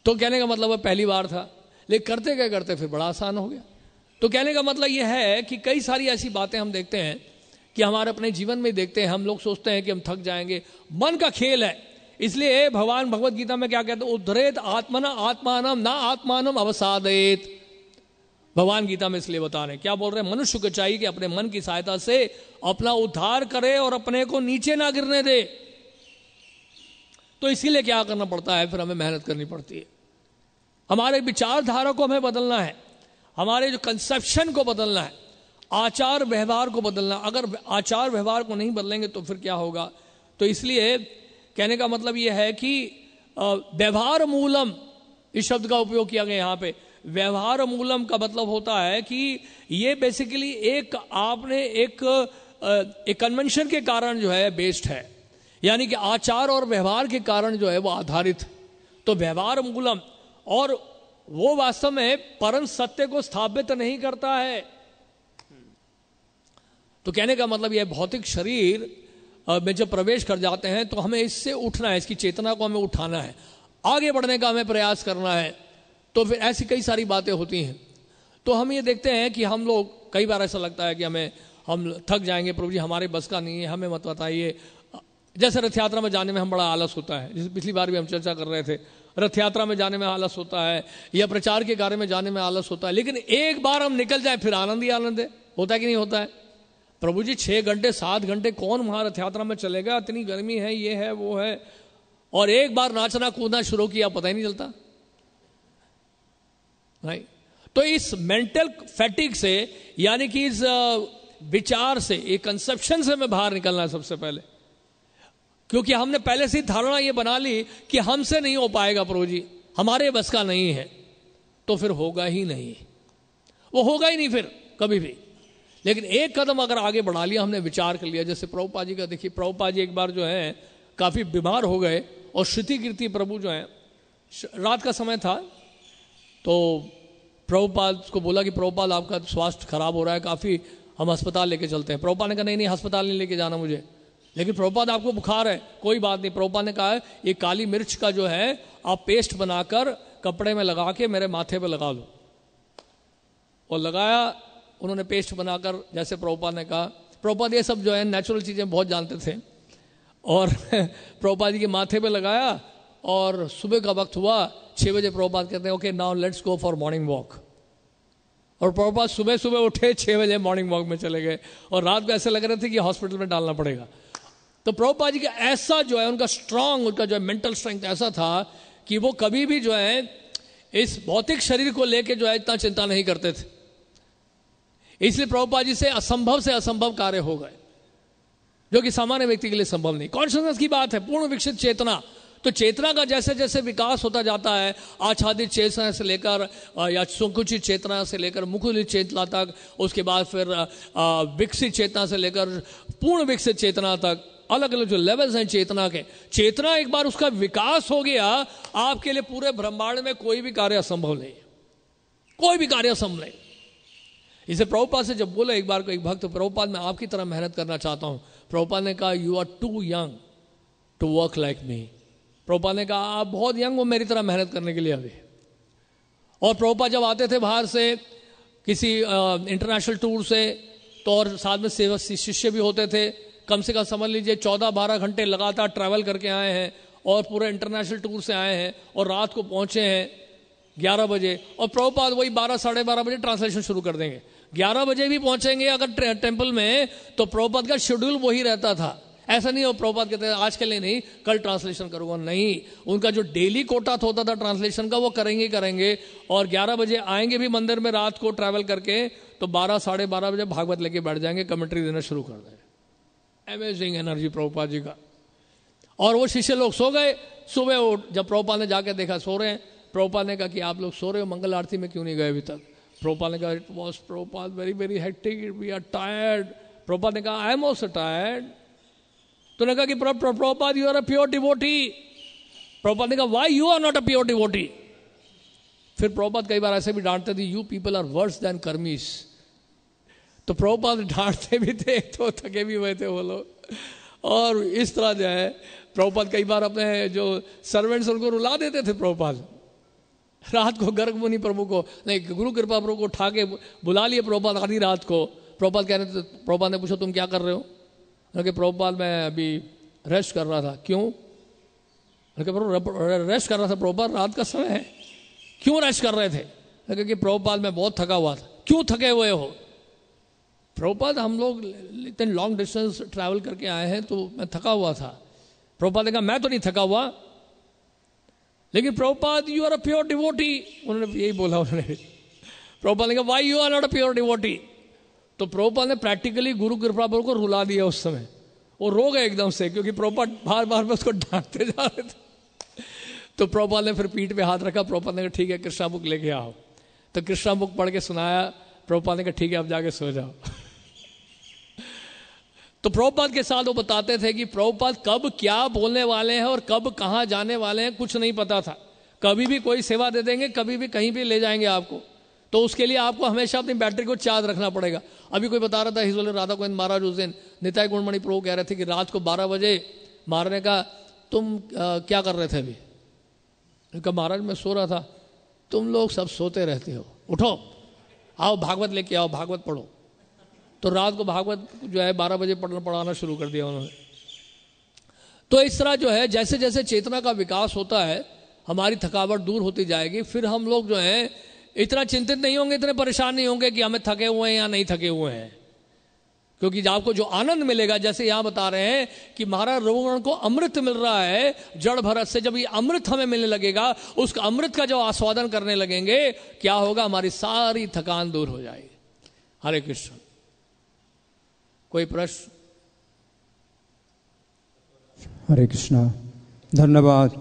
तो कहने का मतलब वो पहली बार था, लेकिन करते फिर बड़ा आसान हो गया। तो कहने का मतलब यह है कि कई सारी ऐसी बातें हम देखते हैं कि हमारे अपने जीवन में देखते हैं, हम लोग सोचते हैं कि हम थक जाएंगे, मन का खेल है। इसलिए भगवान भगवत गीता में क्या कहते हैं, उद्धरेत आत्मना आत्मानम ना आत्मानम अवसादेत। भगवान गीता में इसलिए बता रहे हैं, क्या बोल रहे हैं, मनुष्य को चाहिए कि अपने मन की सहायता से अपना उद्धार करे और अपने को नीचे ना गिरने दे। तो इसीलिए क्या करना पड़ता है, फिर हमें मेहनत करनी पड़ती है। हमारे विचारधारा को हमें बदलना है, हमारे जो कंसेप्शन को बदलना है, आचार व्यवहार को बदलना। अगर आचार व्यवहार को नहीं बदलेंगे तो फिर क्या होगा। तो इसलिए कहने का मतलब यह है कि व्यवहार मूलम, इस शब्द का उपयोग किया गया यहाँ पे। व्यवहार मूलम का मतलब होता है कि ये बेसिकली एक आपने एक कन्वेंशन के कारण जो है बेस्ड है, यानी कि आचार और व्यवहार के कारण जो है वो आधारित। तो व्यवहार मूलम, और वो वास्तव में परम सत्य को स्थापित नहीं करता है। तो कहने का मतलब यह भौतिक शरीर में जब प्रवेश कर जाते हैं तो हमें इससे उठना है, इसकी चेतना को हमें उठाना है, आगे बढ़ने का हमें प्रयास करना है। तो फिर ऐसी कई सारी बातें होती हैं। तो हम ये देखते हैं कि हम लोग, कई बार ऐसा लगता है कि हम थक जाएंगे, प्रभु जी हमारे बस का नहीं है, हमें मत बताइए। जैसे रथ यात्रा में जाने में हम बड़ा आलस होता है, जैसे पिछली बार भी हम चर्चा कर रहे थे, रथ यात्रा में जाने में आलस होता है, या प्रचार के कार्य में जाने में आलस होता है। लेकिन एक बार हम निकल जाए फिर आनंद ही आनंद है। होता है कि नहीं होता है। प्रभु जी 6 घंटे 7 घंटे कौन वहां रथ यात्रा में चलेगा, इतनी गर्मी है, ये है वो है, और एक बार नाचना कूदना शुरू किया पता ही नहीं चलता। नहीं, तो इस मेंटल फैटिक से, यानी कि इस विचार से, एक कंसेप्शन से हमें बाहर निकलना है सबसे पहले। क्योंकि हमने पहले से ही धारणा ये बना ली कि हमसे नहीं हो पाएगा प्रभु जी, हमारे बस का नहीं है, तो फिर होगा ही नहीं, वो होगा ही नहीं फिर कभी भी। लेकिन एक कदम अगर आगे बढ़ा लिया, हमने विचार कर लिया, जैसे प्रभुपाद जी का देखिए, प्रभुपाद जी एक बार जो है काफ़ी बीमार हो गए, और श्रुति कीर्ति प्रभु जो है, रात का समय था, तो प्रभुपाद को बोला कि प्रभुपाद आपका स्वास्थ्य खराब हो रहा है काफ़ी, हम अस्पताल लेके चलते हैं। प्रभुपाद ने कहा नहीं नहीं, अस्पताल नहीं लेके जाना मुझे। लेकिन प्रभुपाद आपको बुखार है, कोई बात नहीं। प्रभुपाद ने कहा ये काली मिर्च का जो है आप पेस्ट बनाकर कपड़े में लगा के मेरे माथे पे लगा लो। और लगाया उन्होंने पेस्ट बनाकर, जैसे प्रभुपाद ने कहा। प्रभुपाद ये सब जो है नेचुरल चीज़ें बहुत जानते थे, और प्रभुपाद जी के माथे पे लगाया, और सुबह का वक्त हुआ 6 बजे प्रभुपाद कहते हैं okay now let's go for morning walk. और प्रभुपाद सुबह सुबह उठे, 6 बजे मॉर्निंग वॉक में चले गए, और रात को ऐसे लग रहे थे कि हॉस्पिटल में डालना पड़ेगा। तो प्रभुपाद जी का ऐसा जो है उनका स्ट्रांग, उनका जो है मेंटल स्ट्रेंथ ऐसा था कि वो कभी भी जो है इस भौतिक शरीर को लेके जो है इतना चिंता नहीं करते थे। इसलिए प्रभुपाद जी से असंभव कार्य हो गए, जो कि सामान्य व्यक्ति के लिए संभव नहीं। कॉन्शियसनेस की बात है, पूर्ण विकसित चेतना। तो चेतना का जैसे जैसे विकास होता जाता है, आच्छादित चेतना से लेकर या संकुचित चेतना से लेकर मुकुलित चेतना तक, उसके बाद फिर विकसित चेतना से लेकर पूर्ण विकसित चेतना तक, अलग अलग जो लेवल्स हैं चेतना के। चेतना एक बार उसका विकास हो गया, आपके लिए पूरे ब्रह्मांड में कोई भी कार्य असंभव नहीं, कोई भी कार्य असंभव नहीं। इसे प्रभुपाद से जब बोला एक बार को एक भक्त, प्रभुपाद मैं आपकी तरह मेहनत करना चाहता हूं। प्रभुपाद ने कहा you are too young to work like me. Prabhupada ने कहा आप बहुत यंग हो मेरी तरह मेहनत करने के लिए अभी। और प्रभुपाद जब आते थे बाहर से किसी इंटरनेशनल टूर से, तो और साथ में सेवक शिष्य भी होते थे, कम से कम समझ लीजिए 14-12 घंटे लगातार ट्रैवल करके आए हैं, और पूरे इंटरनेशनल टूर से आए हैं, और रात को पहुंचे हैं 11 बजे, और प्रभुपाद वही 12-12:30 बजे ट्रांसलेशन शुरू कर देंगे। 11 बजे भी पहुंचेंगे अगर टेम्पल में, तो प्रभुपाद का शेड्यूल वही रहता था। ऐसा नहीं हो प्रभुपाद कहते हैं आज के लिए नहीं, कल ट्रांसलेशन करूंगा, नहीं। उनका जो डेली कोटा होता था ट्रांसलेशन का, वो करेंगे। और 11 बजे आएंगे भी मंदिर में रात को ट्रैवल करके, तो 12-12:30 बजे भागवत लेके बैठ जाएंगे, कमेंट्री देना शुरू कर देंगे। अमेजिंग एनर्जी प्रभुपाद जी का। और वो शिष्य लोग सो गए, सुबह उठ जब प्रभुपाद ने जाके देखा सो रहे हैं, प्रभुपाद ने कहा कि आप लोग सो रहे हो, मंगल आरती में क्यों नहीं गए अभी तक? प्रभुपाद ने कहा it was Prabhupada very very hectic, we are tired. Prabhupada ने कहा आई एम ऑल्सो टायर्ड। तो ने कहा कि Prabhupada you are a pure devotee. Prabhupada ने कहा why you are not a pure devotee. फिर प्रभुपाद कई बार ऐसे भी डांटते थे, you people are worse than कर्मीस। तो प्रभुपाद डांटते भी थे, तो थके भी हुए थे वो लोग। और इस तरह जो है प्रभुपाद कई बार अपने जो सर्वेंट्स उनको रुला देते थे प्रभुपाद। रात को गर्ग मुनि प्रभु को, नहीं गुरु कृपा प्रभु को उठा के बुला लिए प्रभुपाद आधी रात को। प्रभुपाद कह रहे थे, प्रभुपाद ने पूछा तुम क्या कर रहे हो? उन्होंने कहा प्रभुपाद मैं अभी रेस्ट कर रहा था। क्यों? उन्होंने कहा प्रभु रेस्ट कर रहा था प्रभुपाद, रात का समय है। क्यों रेस्ट कर रहे थे? उन्होंने कहा कि प्रभुपाद मैं बहुत थका हुआ था। क्यों थके हुए हो? प्रभुपाद हम लोग इतने लॉन्ग डिस्टेंस ट्रैवल करके आए हैं तो मैं थका हुआ था। प्रभुपाद ने कहा मैं तो नहीं थका हुआ, लेकिन Prabhupada you are a pure devotee. उन्होंने यही बोला उन्होंने। प्रभुपाद ने कहा why you are not a pure devotee? तो प्रभुपाद ने प्रैक्टिकली गुरु कृपा प्रभु को रुला दिया उस समय। वो रो गए एकदम से, क्योंकि प्रभुपाद बार बार में उसको डांटते जा रहे थे। तो प्रभुपाद ने फिर पीठ पे हाथ रखा। प्रभुपाद ने कहा ठीक है कृष्णा बुक लेके आओ। तो कृष्णा बुक पढ़ के सुनाया। प्रभुपाद ने कहा ठीक है अब जाके सो जाओ। तो प्रभुपाद के साथ वो बताते थे कि प्रभुपाद कब क्या बोलने वाले हैं और कब कहाँ जाने वाले हैं कुछ नहीं पता था। कभी भी कोई सेवा दे देंगे, कभी भी कहीं भी ले जाएंगे आपको। तो उसके लिए आपको हमेशा अपनी बैटरी को चार्ज रखना पड़ेगा। अभी कोई बता रहा था हिजोल राधा गोविंद महाराज उस दिन निताई गुणमणि प्रभु कह रहे थे कि रात को 12 बजे महाराज ने कहा तुम क्या कर रहे थे अभी? कहा महाराज मैं सो रहा था। तुम लोग सब सोते रहते हो, उठो आओ भागवत लेके आओ, भागवत पढ़ो। तो रात को भागवत जो है 12 बजे पढ़ाना शुरू कर दिया उन्होंने। तो इस तरह जो है जैसे जैसे चेतना का विकास होता है हमारी थकावट दूर होती जाएगी। फिर हम लोग जो है इतना चिंतित नहीं होंगे, इतने परेशान नहीं होंगे कि हमें थके हुए हैं या नहीं थके हुए हैं। क्योंकि आपको जो आनंद मिलेगा, जैसे यहां बता रहे हैं कि महाराज रघुगण को अमृत मिल रहा है जड़ भरत से। जब ये अमृत हमें मिलने लगेगा, उस अमृत का जो आस्वादन करने लगेंगे, क्या होगा? हमारी सारी थकान दूर हो जाएगी। हरे कृष्ण। कोई प्रश्न? हरे कृष्णा। धन्यवाद,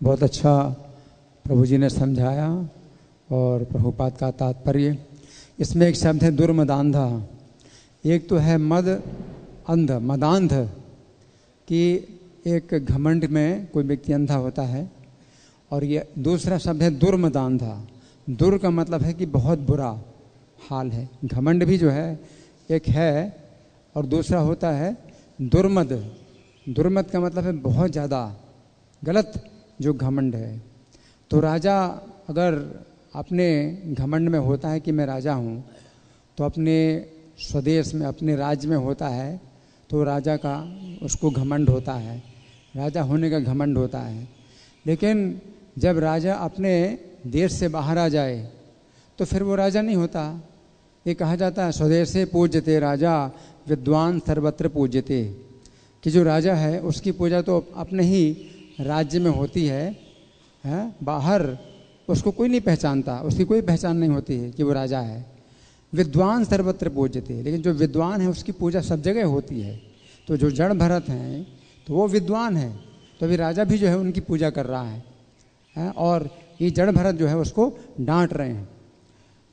बहुत अच्छा प्रभु जी ने समझाया। और प्रभुपाद का तात्पर्य इसमें एक शब्द है दुर्मदांधा। एक तो है मद अंध, मदांध, कि एक घमंड में कोई व्यक्ति अंधा होता है। और ये दूसरा शब्द है दुर्मदांधा। दुर का मतलब है कि बहुत बुरा हाल है। घमंड भी जो है एक है, और दूसरा होता है दुर्मद। दुर्मद का मतलब है बहुत ज़्यादा गलत जो घमंड है। तो राजा अगर अपने घमंड में होता है कि मैं राजा हूँ, तो अपने स्वदेश में अपने राज्य में होता है तो राजा का उसको घमंड होता है, राजा होने का घमंड होता है। लेकिन जब राजा अपने देश से बाहर आ जाए तो फिर वो राजा नहीं होता। ये कहा जाता है स्वदेशे पूज्यते राजा विद्वान सर्वत्र पूज्यते, कि जो राजा है उसकी पूजा तो अपने ही राज्य में होती है, बाहर उसको कोई नहीं पहचानता, उसकी कोई पहचान नहीं होती है कि वो राजा है। विद्वान सर्वत्र पूज्यते, लेकिन जो विद्वान है उसकी पूजा सब जगह होती है। तो जो जड़ भरत हैं तो वो विद्वान है, तो अभी राजा भी जो है उनकी पूजा कर रहा है, और ये जड़ भरत जो है उसको डांट रहे हैं।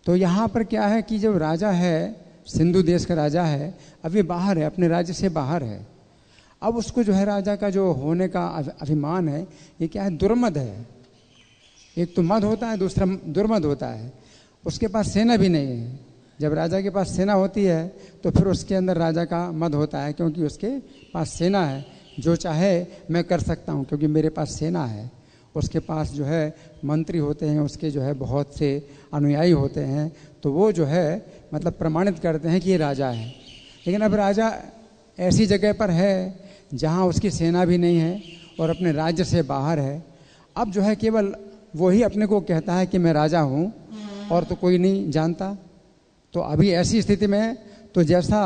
तो यहाँ पर क्या है कि जो राजा है, सिंधु देश का राजा है, अभी बाहर है, अपने राज्य से बाहर है। अब उसको जो है राजा का जो होने का अभिमान है, ये क्या है? दुर्मद है। एक तो मद होता है, दूसरा दुर्मद होता है। उसके पास सेना भी नहीं है। जब राजा के पास सेना होती है तो फिर उसके अंदर राजा का मद होता है, क्योंकि उसके पास सेना है, जो चाहे मैं कर सकता हूँ क्योंकि मेरे पास सेना है। उसके पास जो है मंत्री होते हैं, उसके जो है बहुत से अनुयायी होते हैं, तो वो जो है मतलब प्रमाणित करते हैं कि ये राजा है। लेकिन अब राजा ऐसी जगह पर है जहाँ उसकी सेना भी नहीं है और अपने राज्य से बाहर है। अब जो है केवल वही अपने को कहता है कि मैं राजा हूँ, और तो कोई नहीं जानता। तो अभी ऐसी स्थिति में तो जैसा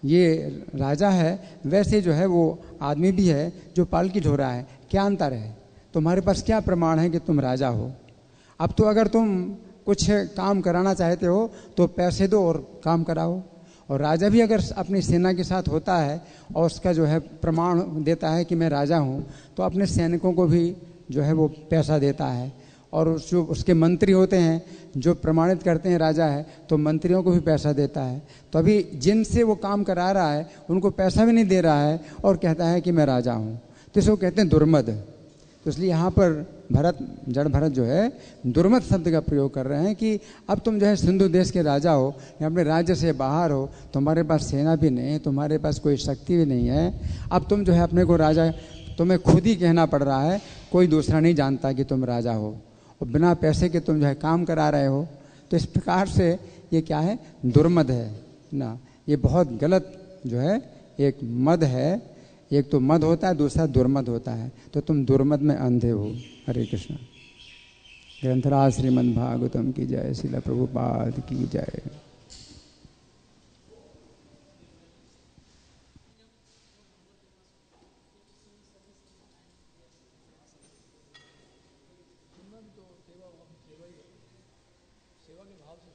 ये राजा है वैसे जो है वो आदमी भी है जो पालकी ढो रहा है। क्या अंतर है? तुम्हारे पास क्या प्रमाण है कि तुम राजा हो? अब तो अगर तुम कुछ काम कराना चाहते हो तो पैसे दो और काम कराओ। और राजा भी अगर अपनी सेना के साथ होता है और उसका जो है प्रमाण देता है कि मैं राजा हूँ, तो अपने सैनिकों को भी जो है वो पैसा देता है। और जो उसके मंत्री होते हैं जो प्रमाणित करते हैं राजा है, तो मंत्रियों को भी पैसा देता है। तो अभी जिनसे वो काम करा रहा है उनको पैसा भी नहीं दे रहा है और कहता है कि मैं राजा हूँ, तो इसको कहते हैं दुर्मद। तो इसलिए यहाँ पर भरत, जड़ भरत जो है दुर्मद शब्द का प्रयोग कर रहे हैं कि अब तुम जो है सिंधु देश के राजा हो या अपने राज्य से बाहर हो, तुम्हारे पास सेना भी नहीं है, तुम्हारे पास कोई शक्ति भी नहीं है। अब तुम जो है अपने को राजा, तुम्हें खुद ही कहना पड़ रहा है, कोई दूसरा नहीं जानता कि तुम राजा हो। और बिना पैसे के तुम जो है काम करा रहे हो, तो इस प्रकार से ये क्या है, दुर्मद है ना। ये बहुत गलत जो है एक मद है। एक तो मद होता है, दूसरा दुर्मद होता है। तो तुम दुर्मद में अंधे हो। हरे कृष्ण। ग्रंथराज श्रीमद् भागवतम की जय, श्रील प्रभुपाद की जय। सेवा के भाव से